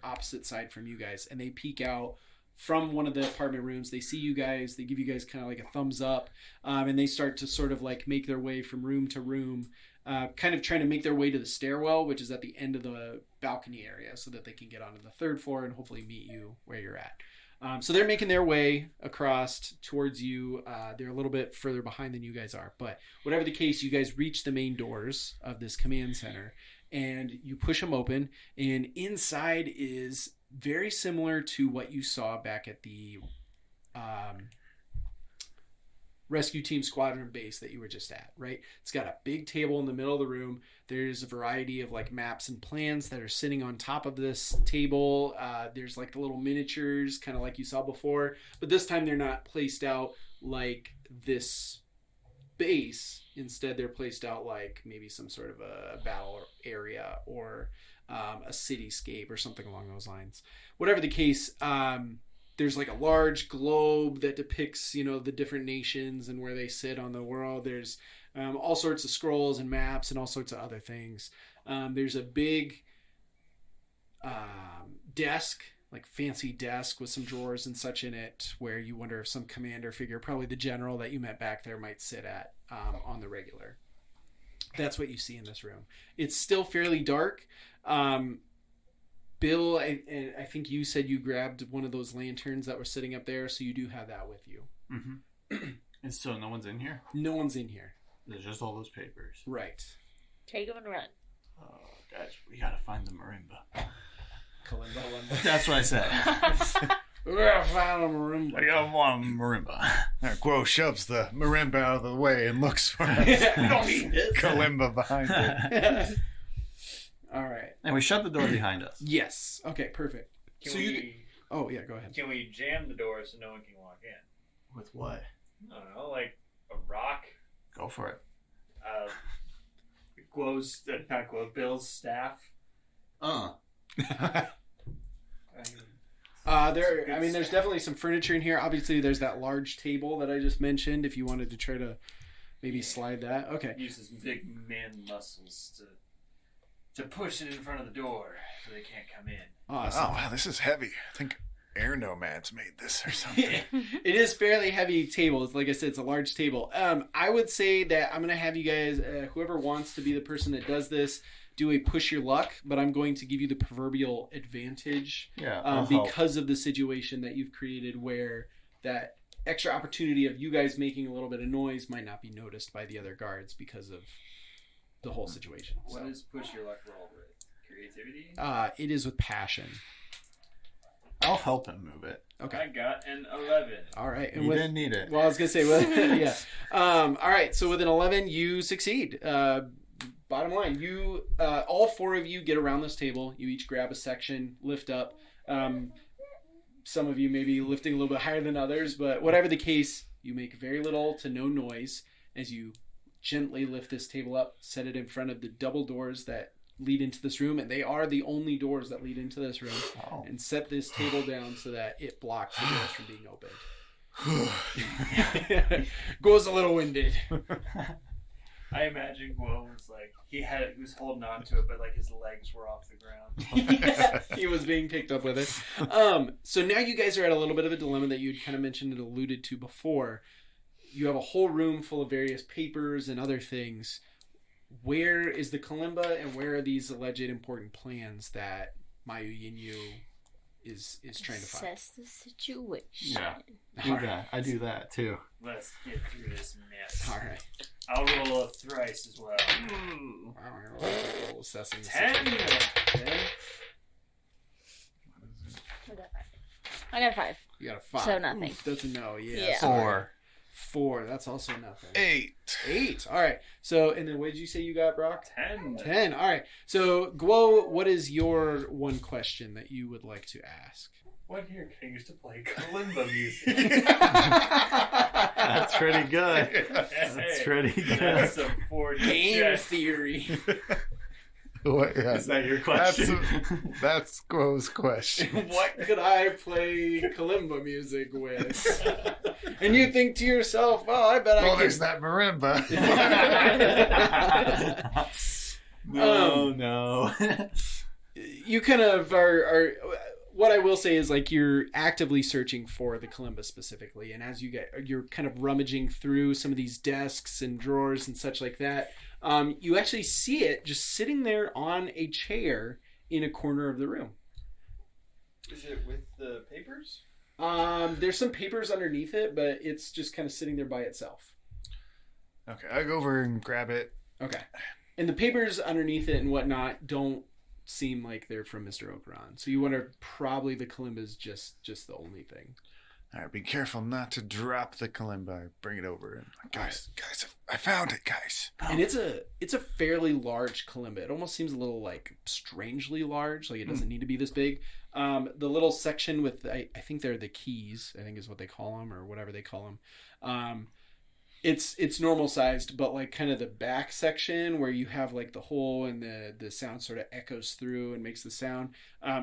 opposite side from you guys, and they peek out from one of the apartment rooms. They see you guys, they give you guys kind of like a thumbs up, and they start to sort of like make their way from room to room, kind of trying to make their way to the stairwell, which is at the end of the balcony area, so that they can get onto the 3rd floor and hopefully meet you where you're at. So they're making their way across towards you. They're a little bit further behind than you guys are, but whatever the case, you guys reach the main doors of this command center and you push them open, and inside is very similar to what you saw back at the Rescue Team Squadron base that you were just at, right? It's got a big table in the middle of the room. There's a variety of like maps and plans that are sitting on top of this table. There's like the little miniatures, kind of like you saw before, but this time they're not placed out like this base. Instead, they're placed out like maybe some sort of a battle area or a cityscape or something along those lines. Whatever the case, there's like a large globe that depicts, the different nations and where they sit on the world. There's all sorts of scrolls and maps and all sorts of other things. There's a big desk like fancy desk with some drawers and such in it, where you wonder if some commander figure, probably the general that you met back there, might sit at on the regular. That's what you see in this room. It's still fairly dark. Bill, I think you said you grabbed one of those lanterns that were sitting up there, so you do have that with you. Mm-hmm. And so no one's in here? No one's in here. There's just all those papers. Right. Take them and run. Oh, guys, we gotta find the marimba. Kalimba. That's what I said. We gotta find a marimba. I got one marimba. Guo shoves the marimba out of the way and looks for kalimba behind it. All right. And we shut the door behind us. Yes. Okay, perfect. Oh, yeah, go ahead. Can we jam the door so no one can walk in? With what? I don't know, like a rock. Go for it. Bill's staff. There's definitely some furniture in here. Obviously, there's that large table that I just mentioned. If you wanted to try to maybe slide that, okay. Uses big man muscles to push it in front of the door so they can't come in. Awesome. Oh, wow, this is heavy. I think Air Nomads made this or something. It is fairly heavy table. It's, like I said, it's a large table. I would say that I'm going to have you guys, whoever wants to be the person that does this, do a push your luck, but I'm going to give you the proverbial advantage because of the situation that you've created, where that extra opportunity of you guys making a little bit of noise might not be noticed by the other guards because of the whole situation. What is push your luck roll with? Creativity? It is with passion. I'll help him move it. Okay. I got an 11. All right. And you didn't need it. Well, I was going to say, yeah. All right. So with an 11, you succeed. Bottom line, you, all four of you get around this table. You each grab a section, lift up. Some of you may be lifting a little bit higher than others, but whatever the case, you make very little to no noise as you gently lift this table up, set it in front of the double doors that lead into this room, and they are the only doors that lead into this room, and set this table down so that it blocks the doors from being opened. Goes a little winded. I imagine Guo was like, he was holding on to it, but like his legs were off the ground. Yeah, he was being picked up with it. So now you guys are at a little bit of a dilemma that you'd kind of mentioned and alluded to before. You have a whole room full of various papers and other things. Where is the kalimba, and where are these alleged important plans that Mayuuzu is trying to find? Assess the situation. Yeah, do that. I do that too. Let's get through this mess. All right. I'll roll a thrice as well. Assessing 10. 10. I got 5. You got a 5. So nothing. Oof, that's a no. Yeah. Yeah. Sorry. 4. That's also nothing. 8. 8. All right. So, and then what did you say you got, Brock? 10. 10. All right. So, Guo, what is your one question that you would like to ask? What year can I use to play kalimba music? That's pretty good. That's pretty good. That's some 4D Game chess. theory. What, yeah. Is that your question? That's Guo's question. What could I play kalimba music with? And you think to yourself, well, I bet I Well, could. there's that marimba. No. You kind of are. What I will say is, like, you're actively searching for the kalimba specifically, and as you're kind of rummaging through some of these desks and drawers and such like that, you actually see it just sitting there on a chair in a corner of the room. Is it with the papers? There's some papers underneath it, but it's just kind of sitting there by itself. Okay, I go over and grab it. Okay. And the papers underneath it and whatnot don't seem like they're from Mr. Operon. So you wonder, probably the kalimba is just the only thing. All right, be careful not to drop the kalimba. I bring it over and guys, I found it, guys. And it's a fairly large kalimba. It almost seems a little like strangely large. Like it doesn't need to be this big. The little section with I think they're the keys, I think is what they call them, or whatever they call them. It's normal sized, but like kind of the back section where you have like the hole and the sound sort of echoes through and makes the sound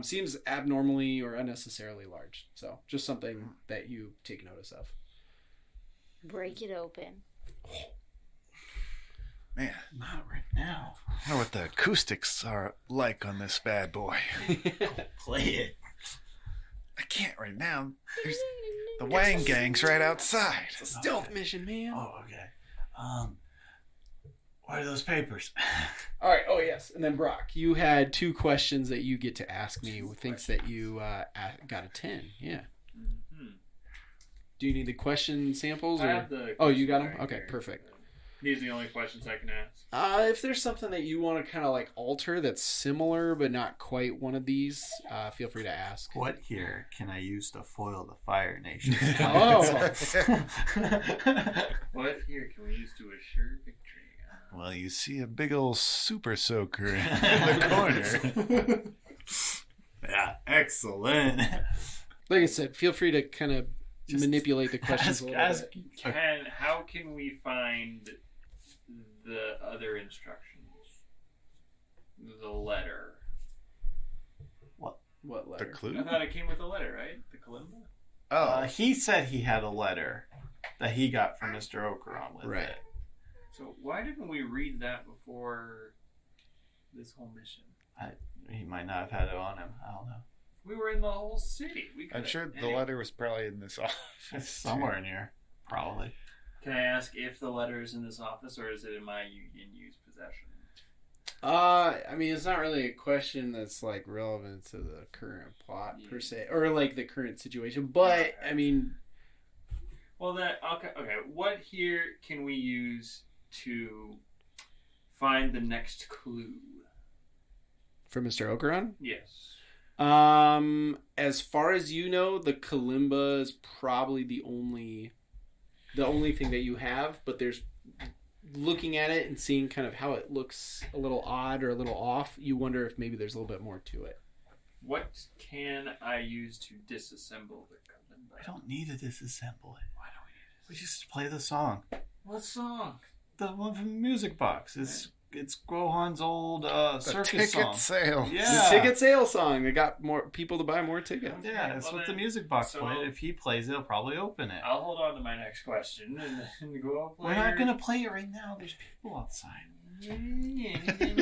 seems abnormally or unnecessarily large. So just something that you take notice of. Break it open. Man, Not right now. I wonder what the acoustics are like on this bad boy. Play it. can't right now. There's the Wang gang's right outside. It's a stealth mission, man. Oh, okay. What are those papers? All right. Oh, yes. And then Brock, you had 2 questions that you get to ask me with things that you got a 10. Yeah. Mm-hmm. Do you need the question samples? I Or... have the. Oh, you got them? right Okay, here. perfect. These are the only questions I can ask. If there's something that you want to kind of like alter that's similar but not quite one of these, feel free to ask. What here can I use to foil the Fire Nation? Oh. What here can we use to assure victory? Well, you see a big old super soaker in the corner. Yeah, excellent. Like I said, feel free to kind of manipulate the questions a little bit. How can we find the other instructions? The letter. What The letter? clue? I thought it came with a letter, right? The kalimba? Oh, He said he had a letter that he got from Mr. Okeron with Right. it. So why didn't we read that before this whole mission? He might not have had it on him. I don't know. We were in the whole city. We I'm could've- sure the anyway. letter was probably in this office. It's somewhere in here, probably. Can I ask if the letter is in this office or is it in my Mayuuzu's possession? I mean, it's not really a question that's like relevant to the current plot per se, or like the current situation. But I mean, Well, that okay. What here can we use to find the next clue? for Mr. Okeron, Yes. as far as you know, the kalimba is probably the only thing that you have. But there's looking at it and seeing kind of how it looks a little odd or a little off. You wonder if maybe there's a little bit more to it. What can I use to disassemble the kalimba? We don't need to disassemble it. Why don't we? We just play the song. What song? The one from the music box. It's Gohan's old The circus ticket song. sale. Yeah. The ticket sale song. They got more people to buy more tickets. Yeah, that's what the music box so- played. If he plays it, he'll probably open it. I'll hold on to my next question and then go out. We're not going to play it right now. There's people outside. Can't do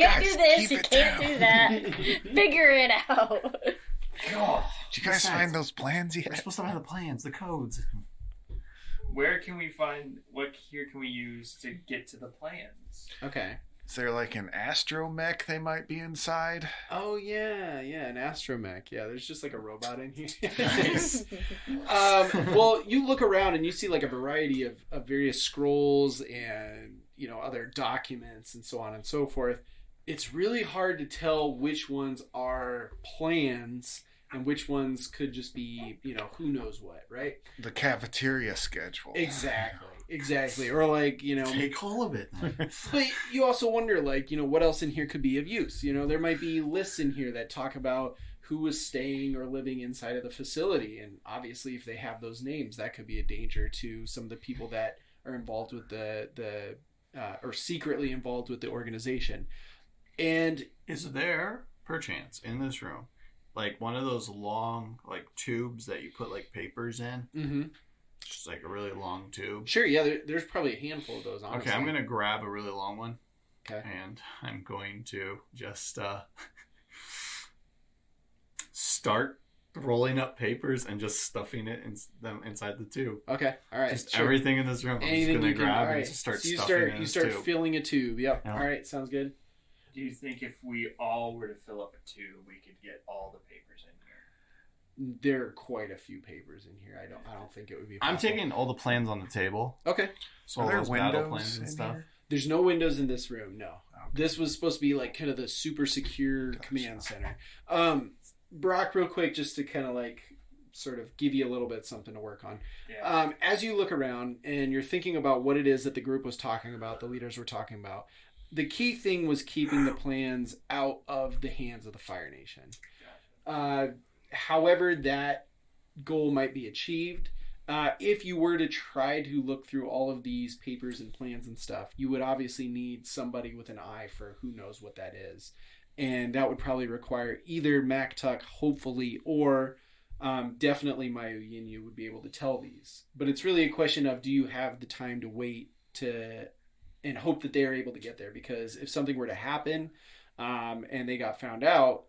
Guys, this, keep you it can't down. do that. Figure it out. God. Did you guys Besides, find those plans We're yet? supposed to have the plans, the codes. Where can we find? What here can we use to get to the plans? Okay. Is there like an astromech they might be inside? Oh yeah, an astromech. Yeah, there's just like a robot in here. Nice. Well, you look around and you see like a variety of various scrolls and other documents and so on and so forth. It's really hard to tell which ones are plans and which ones could just be who knows what, right? The cafeteria schedule. Exactly. Or like Take all of it. But you also wonder, like, what else in here could be of use? There might be lists in here that talk about who was staying or living inside of the facility. And obviously, if they have those names, that could be a danger to some of the people that are involved with or secretly involved with the organization. And Is there, perchance, in this room, like one of those long, like, tubes that you put, like, papers in? mm-hmm. Just like a really long tube. Sure, yeah, there's probably a handful of those, honestly. Okay, I'm going to grab a really long one. Okay. And I'm going to just start rolling up papers and just stuffing it them inside the tube. Okay, all right. Just sure. everything in this room. I'm Anything just going you to can, grab all right. and just start So stuffing it in you this start tube. filling a tube. Yep. Yeah. All right, sounds good. Do you think if we all were to fill up a tube, we could get all the papers in here? There are quite a few papers in here. I don't think it would be I'm possible. taking all the plans on the table. Okay. So Are all there those battle windows plans and in stuff. here? There's no windows in this room, no. Okay. This was supposed to be like kind of the super secure command center. Brock, real quick, just to kind of like sort of give you a little bit something to work on. Yeah. As you look around and you're thinking about what it is that the group was talking about, the leaders were talking about, the key thing was keeping the plans out of the hands of the Fire Nation. However, that goal might be achieved. If you were to try to look through all of these papers and plans and stuff, you would obviously need somebody with an eye for who knows what that is. And that would probably require either Mak-Tuk, hopefully, or definitely Mayuuzu would be able to tell these. But it's really a question of, do you have the time to wait and hope that they are able to get there? Because if something were to happen and they got found out,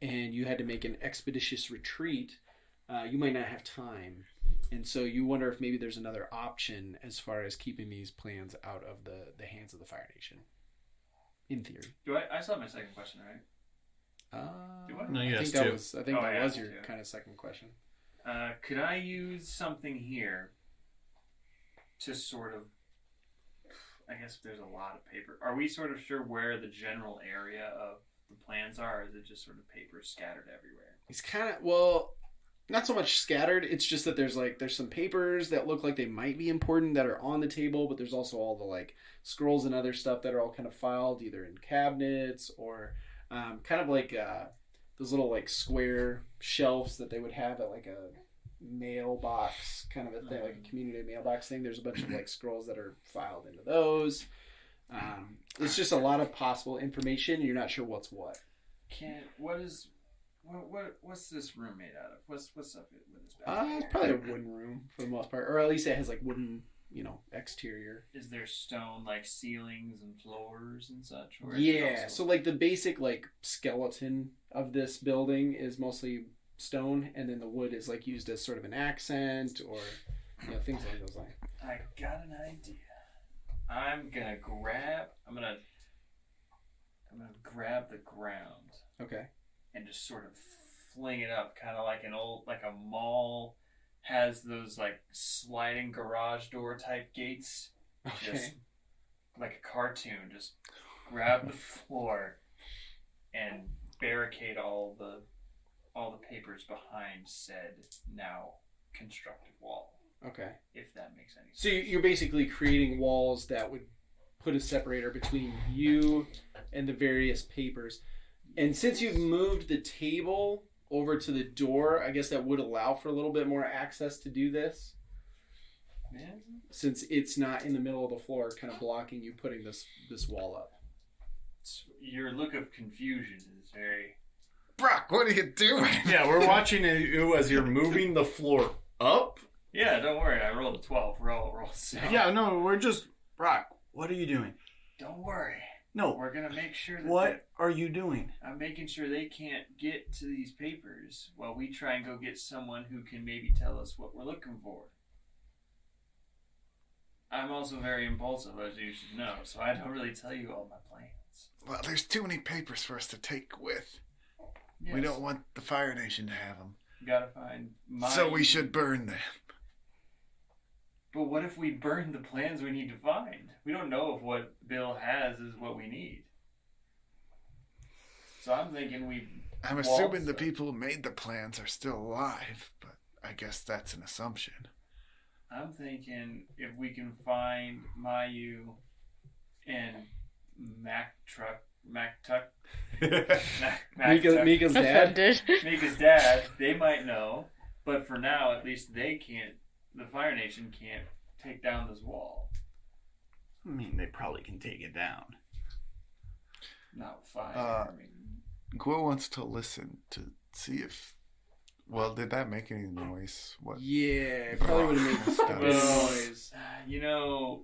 and you had to make an expeditious retreat, you might not have time. And so you wonder if maybe there's another option as far as keeping these plans out of the hands of the Fire Nation. In theory. I still have my second question, right? No, I think that was your kind of second question. Could I use something here to sort of, I guess there's a lot of paper. Are we sort of sure where the general area of the plans are, or is it just sort of paper scattered everywhere? It's kind of, well, not so much scattered. It's just that there's some papers that look like they might be important that are on the table, but there's also all the like scrolls and other stuff that are all kind of filed either in cabinets or kind of like those little like square shelves that they would have at like a mailbox kind of a thing, like a community mailbox thing. There's a bunch of like scrolls that are filed into those. It's just a lot of possible information, and you're not sure what's what. What's this room made out of? What's up with this back? It's probably a wooden room for the most part, or at least it has like wooden, exterior. Is there stone like ceilings and floors and such? Or yeah, so like the basic like skeleton of this building is mostly stone, and then the wood is like used as sort of an accent or things along those lines. I got an idea. I'm gonna grab the ground. Okay. And just sort of fling it up, kind of like a mall has those like sliding garage door type gates. Okay. Just like a cartoon, just grab the floor and barricade all the papers behind said now constructed wall. Okay. If that makes any sense. So you're basically creating walls that would put a separator between you and the various papers. And since you've moved the table over to the door, I guess that would allow for a little bit more access to do this. Yeah. Since it's not in the middle of the floor, kind of blocking you putting this wall up. Your look of confusion is very... Brock, what are you doing? Yeah, we're watching you as you're moving the floor up. Yeah, don't worry. I rolled a 12. Roll 6. Yeah, no, we're just... Brock, what are you doing? Don't worry. No. We're going to make sure that... What are you doing? I'm making sure they can't get to these papers while we try and go get someone who can maybe tell us what we're looking for. I'm also very impulsive, as you should know, so I don't really tell you all my plans. Well, there's too many papers for us to take with. Yes. We don't want the Fire Nation to have them. Gotta find So we should burn them. But what if we burn the plans we need to find? We don't know if what Bill has is what we need. So I'm thinking I'm assuming the people who made the plans are still alive, but I guess that's an assumption. I'm thinking if we can find Mayu and Mak-Tuk, Mika's dad. Mika's dad, they might know. But for now, at least they can't. The Fire Nation can't take down this wall. I mean, they probably can take it down. Not with fire. Gwo wants to listen to see if... Well, did that make any noise? What? Yeah, it probably would have made a bit of noise. Yeah.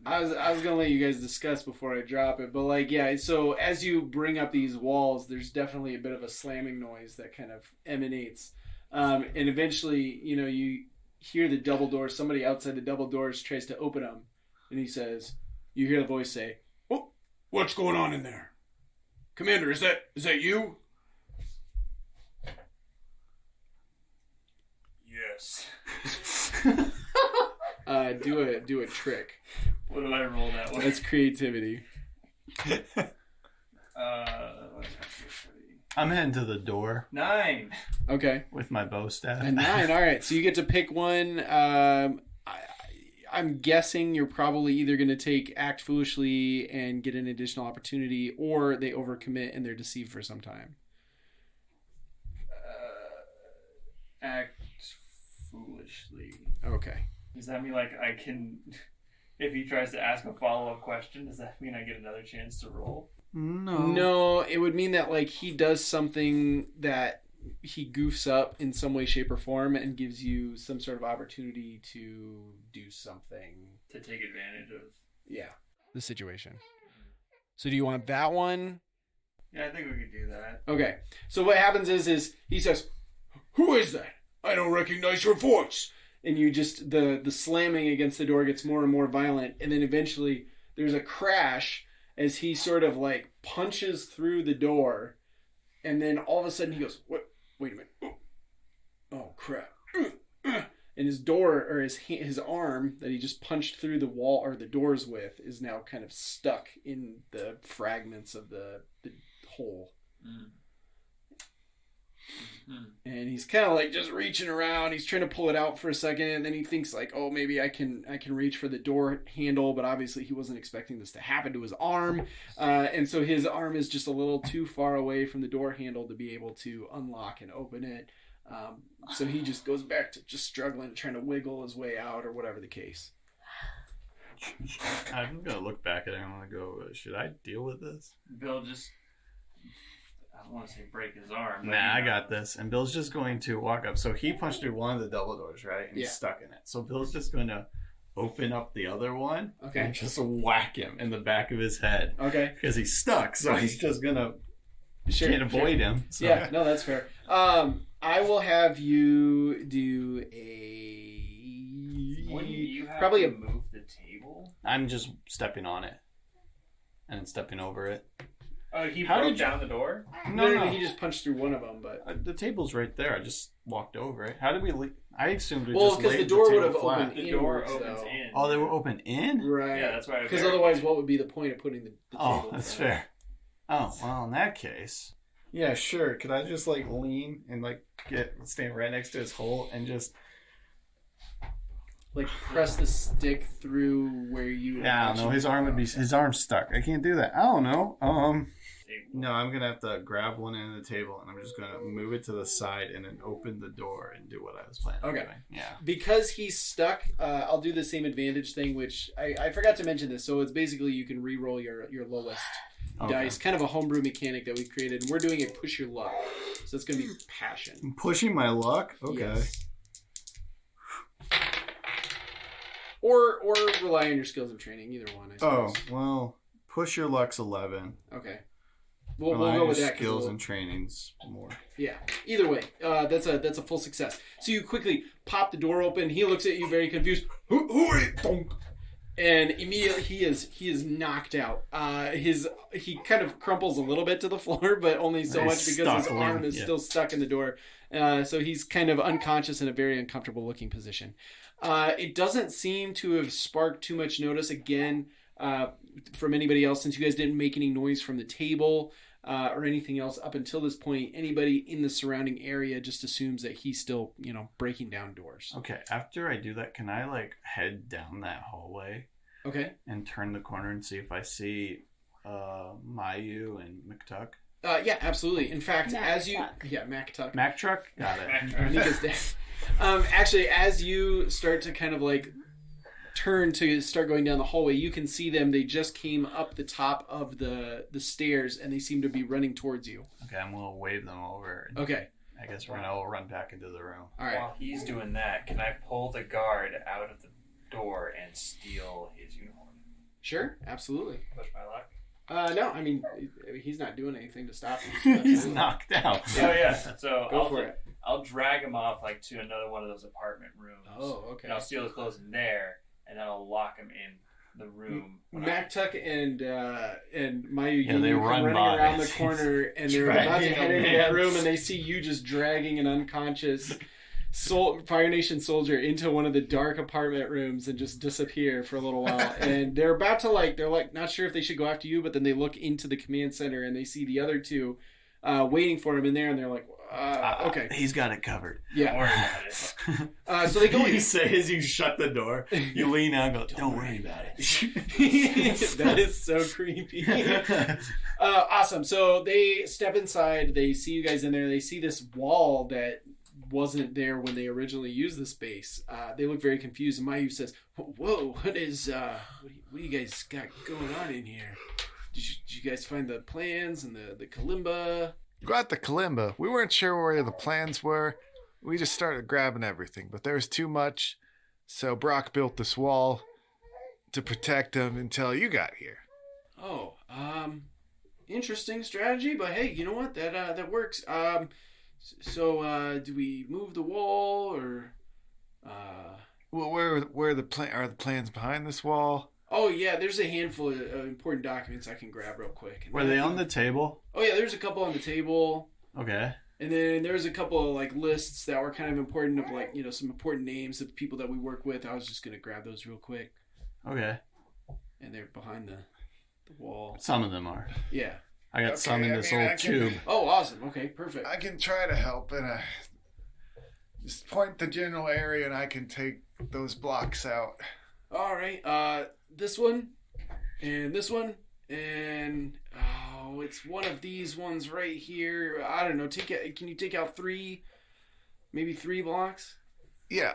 I was gonna let you guys discuss before I drop it, but so as you bring up these walls, there's definitely a bit of a slamming noise that kind of emanates. And eventually, you hear the double doors. Somebody outside the double doors tries to open them. And he says, you hear the voice say, "Oh, what's going on in there? Commander, is that you?" Yes. Do a trick. What do I roll that way? That's creativity. What's my creativity? I'm heading to the door 9. Okay. with my bow staff. A 9. All right. So you get to pick one. I'm guessing you're probably either going to take Act Foolishly and get an additional opportunity, or they overcommit and they're deceived for some time. Act Foolishly. Okay. Does that mean like I can, if he tries to ask a follow-up question, does that mean I get another chance to roll? No, it would mean that like he does something that he goofs up in some way, shape, or form and gives you some sort of opportunity to do something. To take advantage of. Yeah. The situation. So do you want that one? Yeah, I think we could do that. Okay. So what happens is he says, "Who is that? I don't recognize your voice." And you just the slamming against the door gets more and more violent, and then eventually there's a crash as he sort of like punches through the door, and then all of a sudden he goes, "What? Wait a minute! Oh crap!" And his door, or his arm that he just punched through the wall or the doors with, is now kind of stuck in the fragments of the hole. And he's kind of like just reaching around. He's trying to pull it out for a second, and then he thinks like, "Oh, maybe I can reach for the door handle." But obviously, he wasn't expecting this to happen to his arm, and so his arm is just a little too far away from the door handle to be able to unlock and open it. So he just goes back to just struggling, trying to wiggle his way out, or whatever the case. I'm gonna look back at it and I'm gonna go, should I deal with this? Bill just, I don't want to say break his arm. Nah, I got this. And Bill's just going to walk up. So he punched through one of the double doors, right? And he's stuck in it. So Bill's just going to open up the other one. Okay. And just whack him in the back of his head. Okay. Because he's stuck. So he's just going to can't avoid him. So. Yeah, no, that's fair. I will have you do a... Wouldn't you have probably to a... move the table? I'm just stepping on it. And then stepping over it. Oh, he How broke did you- down the door? No, he just punched through one of them, but... The table's right there. I just walked over it. How did we leave? I assumed we Well, just because laid the door table would have flat. opened The door inwards, opens though. in. Oh, they were open in? Right. Yeah, that's why. Because otherwise, what would be the point of putting the table that's down? fair. Oh, well, in that case. Yeah, sure. Could I just like lean and like stand right next to his hole and just... Like press the stick through where you... Yeah, I don't know. His arm's stuck. I can't do that. I don't know. No, I'm going to have to grab one end of the table and I'm just going to move it to the side and then open the door and do what I was planning on doing. Yeah. Because he's stuck, I'll do the same advantage thing, which I forgot to mention this. So it's basically you can re-roll your lowest dice. Kind of a homebrew mechanic that we created. And we're doing a push your luck. So it's going to be passion. I'm pushing my luck? Okay. Yes. Or rely on your skills and training. Either one, I suppose. Oh, well, push your luck's 11. Okay. We'll go with that. Skills and training's more. Yeah. Either way, that's a full success. So you quickly pop the door open. He looks at you very confused. Who are you? And immediately he is knocked out. He kind of crumples a little bit to the floor, but only so much because his arm is still stuck in the door. So he's kind of unconscious in a very uncomfortable looking position. It doesn't seem to have sparked too much notice again from anybody else, since you guys didn't make any noise from the table or anything else up until this point. Anybody in the surrounding area just assumes that he's still, breaking down doors. Okay, after I do that, can I like head down that hallway? Okay. And turn the corner and see if I see Mayu and Mak-Tuk? Yeah, absolutely. In fact, Mak-Tuk. Mak-Tuk. Mak-Tuk? Got it. Nika's dead. Actually, as you start to kind of like turn to start going down the hallway, you can see them. They just came up the top of the stairs, and they seem to be running towards you. Okay, I'm going to wave them over. Okay. I guess we're going to all run back into the room. All right. While he's doing that, can I pull the guard out of the door and steal his uniform? Sure, absolutely. Push my luck? No, I mean, he's not doing anything to stop you. He's knocked out. Oh, yeah. So Go for it. I'll drag him off like to another one of those apartment rooms. Oh, okay. And I'll steal his clothes in there, and then I'll lock him in the room. Mak-Tuk and Mayu they come run running by. around the corner, and they're about to Dragging head a into man. that room, and they see you just dragging an unconscious Fire Nation soldier into one of the dark apartment rooms and just disappear for a little while. And they're about to they're not sure if they should go after you, but then they look into the command center and they see the other two waiting for him in there, and they're like, okay. He's got it covered. Yeah. Don't worry about it. So they go in. You say as you shut the door, you lean out and go, don't worry about it. That is so creepy. Awesome. So they step inside. They see you guys in there. They see this wall that wasn't there when they originally used the space. They look very confused. And Mayu says, "Whoa, what do you guys got going on in here? Did you guys find the plans and the kalimba?" Got the kalimba. We weren't sure where the plans were. We just started grabbing everything, but there was too much. So Brock built this wall to protect them until you got here. Oh, interesting strategy, but hey, you know what? That works. So do we move the wall or? Well, where are the plans behind this wall? Oh yeah, there's a handful of important documents I can grab real quick. Were they on the table? Oh yeah, there's a couple on the table. Okay. And then there's a couple of like lists that were kind of important of like, you know, some important names of people that we work with. I was just gonna grab those real quick. Okay. And they're behind the wall. Some of them are. Yeah. I got some in this old tube. Oh, awesome. Okay, perfect. I can try to help, and just point the general area, and I can take those blocks out. All right. This one, and it's one of these ones right here. I don't know. Can you take out maybe three blocks? Yeah.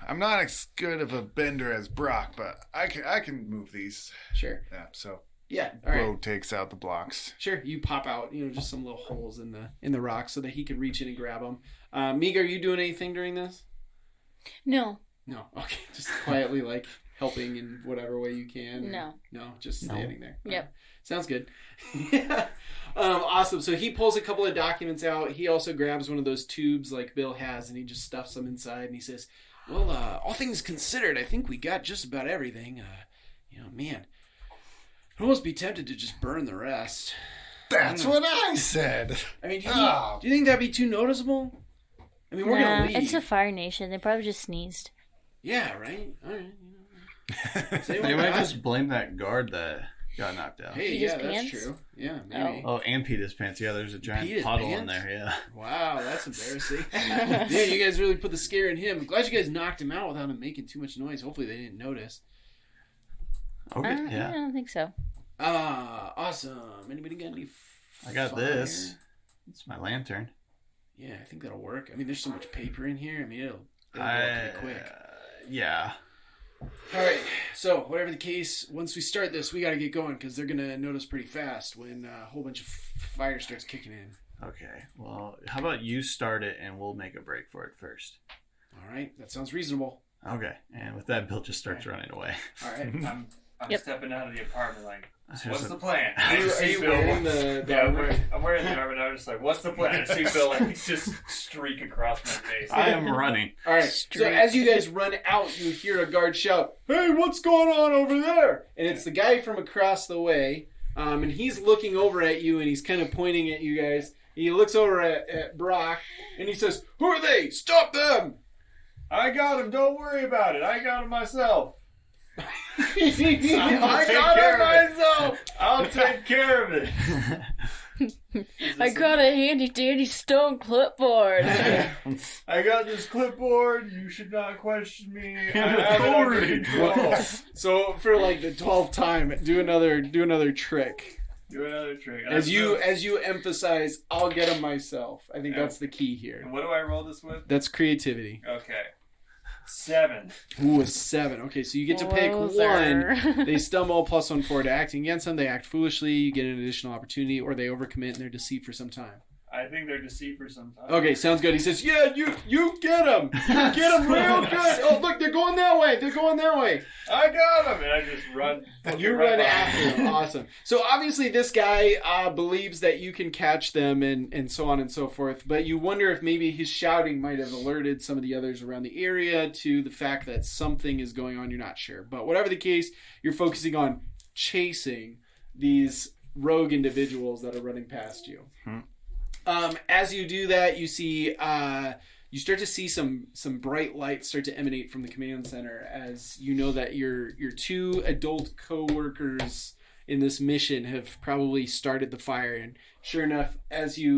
I'm not as good of a bender as Brock, but I can move these. Sure. Yeah. So. Yeah. All right. Bro takes out the blocks. Sure. You pop out, just some little holes in the rock so that he can reach in and grab them. Meeg, are you doing anything during this? No. No. Okay. Just quietly, like, helping in whatever way you can. No. No. Just standing there. Yep. Sounds good. Yeah. Awesome. So he pulls a couple of documents out. He also grabs one of those tubes like Bill has, and he just stuffs them inside. And he says, "Well, all things considered, I think we got just about everything. Man, I'd almost be tempted to just burn the rest." That's what I said. I mean, do you think that'd be too noticeable? I mean, we're gonna leave. It's a Fire Nation. They probably just sneezed. Yeah. Right. All right. They might just blame that guard that got knocked out. Hey, Peed his that's pants? true. Yeah, maybe. Oh, and peed his pants. Yeah, there's a giant puddle in there. Yeah. Wow, that's embarrassing. Yeah, you guys really put the scare in him. I'm glad you guys knocked him out without him making too much noise. Hopefully they didn't notice. Okay, I yeah. don't think so. Awesome. Anybody got any I got fire? this. It's my lantern. Yeah, I think that'll work. I mean, there's so much paper in here. I mean, it'll go pretty quick. Yeah. All right. So, whatever the case, once we start this, we got to get going because they're going to notice pretty fast when a whole bunch of fire starts kicking in. Okay. Well, how about you start it and we'll make a break for it first. All right. That sounds reasonable. Okay. And with that, Bill just starts running away. All right. I'm Yep. stepping out of the apartment like, There's what's a- the plan? Are you wearing the I'm wearing the armor and I'm just like, what's the plan? I see Bill like just streak across my face. I am running. All right. So as you guys run out, you hear a guard shout, "Hey, what's going on over there?" And it's the guy from across the way, and he's looking over at you, and he's kind of pointing at you guys. He looks over at Brock, and he says, "Who are they? Stop them!" I got him. Don't worry about it. I got him myself. I got it myself. I'll take care of it. I got a handy dandy stone clipboard. I got this clipboard. You should not question me. I have it under control. So for like the 12th time, do another trick. Do another trick. As you emphasize, I'll get them myself. I think that's the key here. And what do I roll this with? That's creativity. Okay. 7. Ooh, a 7. Okay, so you get to pick Closer. one. They stumble, +1 forward to acting against them. They act foolishly. You get an additional opportunity, or they overcommit and they're deceived for some time. I think they're deceivers sometimes. Okay, sounds good. He says, "Yeah, you get them. You get them real good. Oh, look, they're going that way. They're going their way." I got him, and I just run. You run after them. Awesome. So obviously this guy believes that you can catch them and so on and so forth, but you wonder if maybe his shouting might have alerted some of the others around the area to the fact that something is going on. You're not sure. But whatever the case, you're focusing on chasing these rogue individuals that are running past you. As you do that, you see you start to see some bright lights start to emanate from the command center, as you know that your two adult co-workers in this mission have probably started the fire. And sure enough,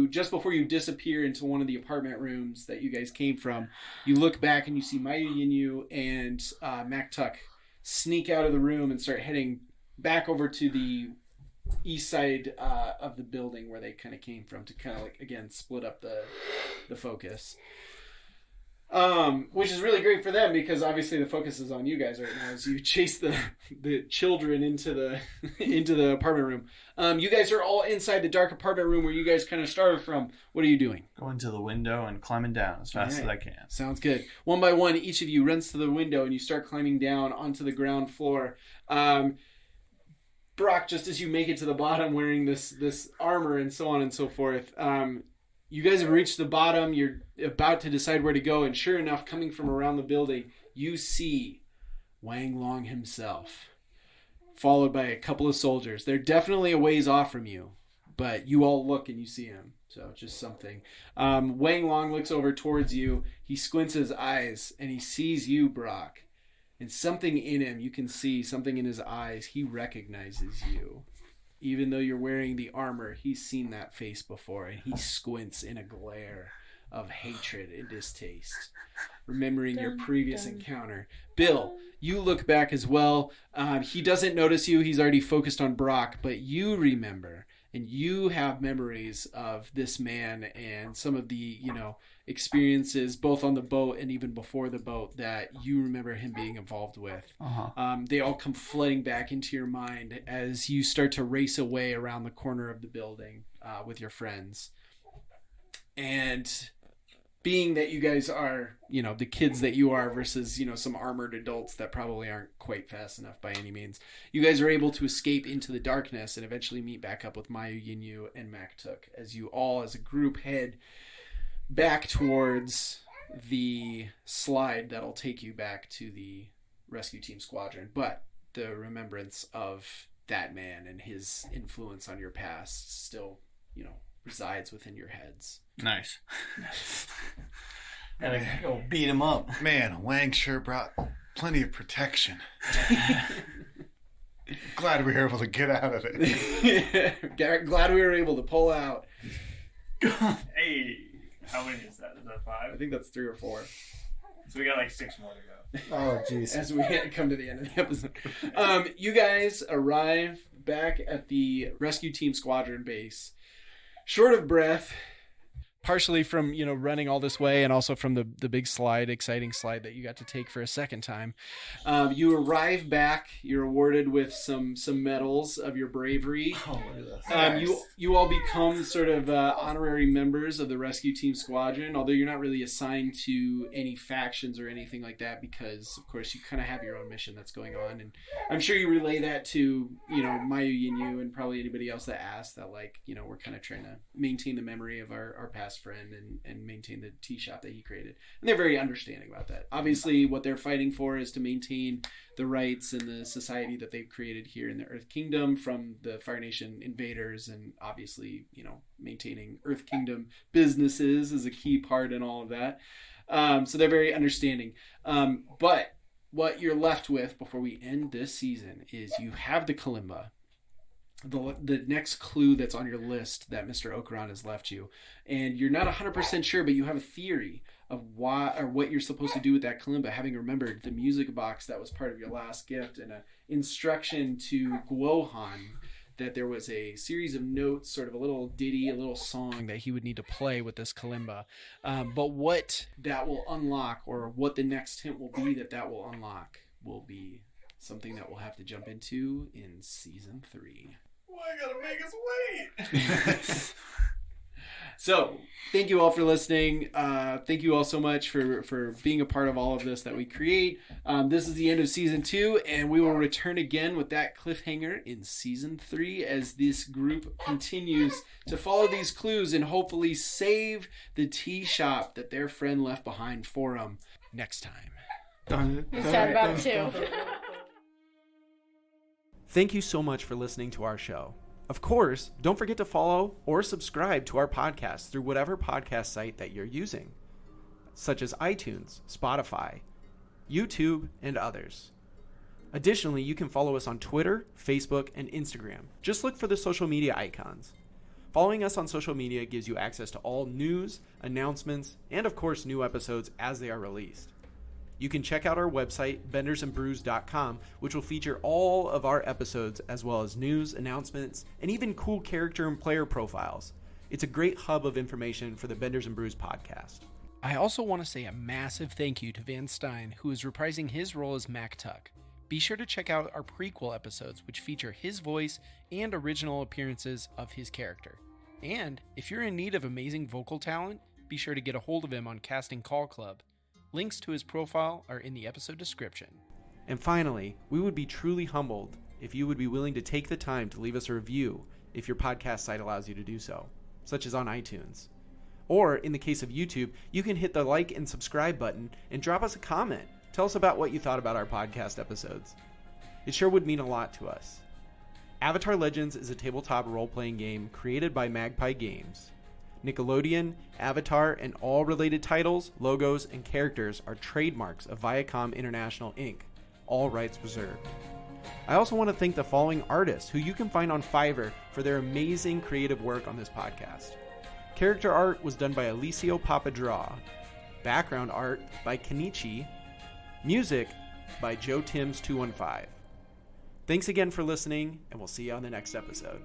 just before you disappear into one of the apartment rooms that you guys came from, you look back and you see mayuuzu and Mak-Tuk sneak out of the room and start heading back over to the east side of the building where they kind of came from, to kind of like, again, split up the focus. Which is really great for them, because obviously the focus is on you guys right now as you chase the children into the apartment room. You guys are all inside the dark apartment room where you guys kind of started from. What are you doing? Going to the window and climbing down as fast as I can. Sounds good. One by one, each of you runs to the window and you start climbing down onto the ground floor. Brock, just as you make it to the bottom wearing this armor and so on and so forth, you guys have reached the bottom. You're about to decide where to go, and sure enough, coming from around the building, you see Wang Long himself, followed by a couple of soldiers. They're definitely a ways off from you, but you all look and you see him. So just something. Wang Long looks over towards you. He squints his eyes and he sees you, Brock. And something in him, you can see something in his eyes. He recognizes you. Even though you're wearing the armor, he's seen that face before, and he squints in a glare of hatred and distaste, remembering your previous encounter. Bill, you look back as well. He doesn't notice you. He's already focused on Brock, but you remember, and you have memories of this man and some of the, experiences both on the boat and even before the boat that you remember him being involved with. They all come flooding back into your mind as you start to race away around the corner of the building with your friends. And being that you guys are, the kids that you are versus, some armored adults that probably aren't quite fast enough by any means, you guys are able to escape into the darkness and eventually meet back up with mayuuzu and Mak-Tuk as you all as a group head back towards the slide that'll take you back to the Rescue Team Squadron. But the remembrance of that man and his influence on your past still, resides within your heads. Nice. Gotta go beat him up. Man, Wang sure brought plenty of protection. Glad we were able to get out of it. Glad we were able to pull out. Hey, how many is that? Is that 5? I think that's 3 or 4. So we got like 6 more to go. Oh, jeez. As we come to the end of the episode. You guys arrive back at the Rescue Team Squadron base. Short of breath, partially from, running all this way and also from the big slide, exciting slide that you got to take for a second time. You arrive back. You're awarded with some medals of your bravery. Oh, look at this. You all become sort of honorary members of the Rescue Team Squadron, although you're not really assigned to any factions or anything like that because, of course, you kind of have your own mission that's going on. And I'm sure you relay that to, mayuuzu and probably anybody else that asks that, we're kind of trying to maintain the memory of our past friend and maintain the tea shop that he created. And they're very understanding about that. Obviously, what they're fighting for is to maintain the rights and the society that they've created here in the Earth Kingdom from the Fire Nation invaders, and obviously, maintaining Earth Kingdom businesses is a key part in all of that. So they're very understanding. But what you're left with before we end this season is you have the kalimba. The next clue that's on your list that Mr. Okuran has left you, and you're not 100% sure, but you have a theory of why or what you're supposed to do with that kalimba, having remembered the music box that was part of your last gift and an instruction to Guohan that there was a series of notes, sort of a little ditty, a little song that he would need to play with this kalimba. But what that will unlock, or what the next hint will be that will unlock, will be something that we'll have to jump into in season 3. Why gotta make us wait? So, thank you all for listening. Thank you all so much for being a part of all of this that we create. This is the end of season 2, and we will return again with that cliffhanger in season 3 as this group continues to follow these clues and hopefully save the tea shop that their friend left behind for them next time. I'm sad about it too. Thank you so much for listening to our show. Of course, don't forget to follow or subscribe to our podcast through whatever podcast site that you're using, such as iTunes, Spotify, YouTube, and others. Additionally, you can follow us on Twitter, Facebook, and Instagram. Just look for the social media icons. Following us on social media gives you access to all news, announcements, and of course new episodes as they are released. You can check out our website, bendersandbrews.com, which will feature all of our episodes as well as news, announcements, and even cool character and player profiles. It's a great hub of information for the Benders and Brews podcast. I also want to say a massive thank you to VanStein, who is reprising his role as Mak-Tuk. Be sure to check out our prequel episodes, which feature his voice and original appearances of his character. And if you're in need of amazing vocal talent, be sure to get a hold of him on Casting Call Club. Links to his profile are in the episode description. And finally, we would be truly humbled if you would be willing to take the time to leave us a review if your podcast site allows you to do so, such as on iTunes. Or, in the case of YouTube, you can hit the like and subscribe button and drop us a comment. Tell us about what you thought about our podcast episodes. It sure would mean a lot to us. Avatar Legends is a tabletop role-playing game created by Magpie Games. Nickelodeon, Avatar, and all related titles, logos, and characters are trademarks of Viacom International Inc., all rights reserved. I also want to thank the following artists who you can find on Fiverr for their amazing creative work on this podcast. Character art was done by alessiopapadraw. Background art by Kennicchi. Music by Joe Timms 215. Thanks again for listening, and we'll see you on the next episode.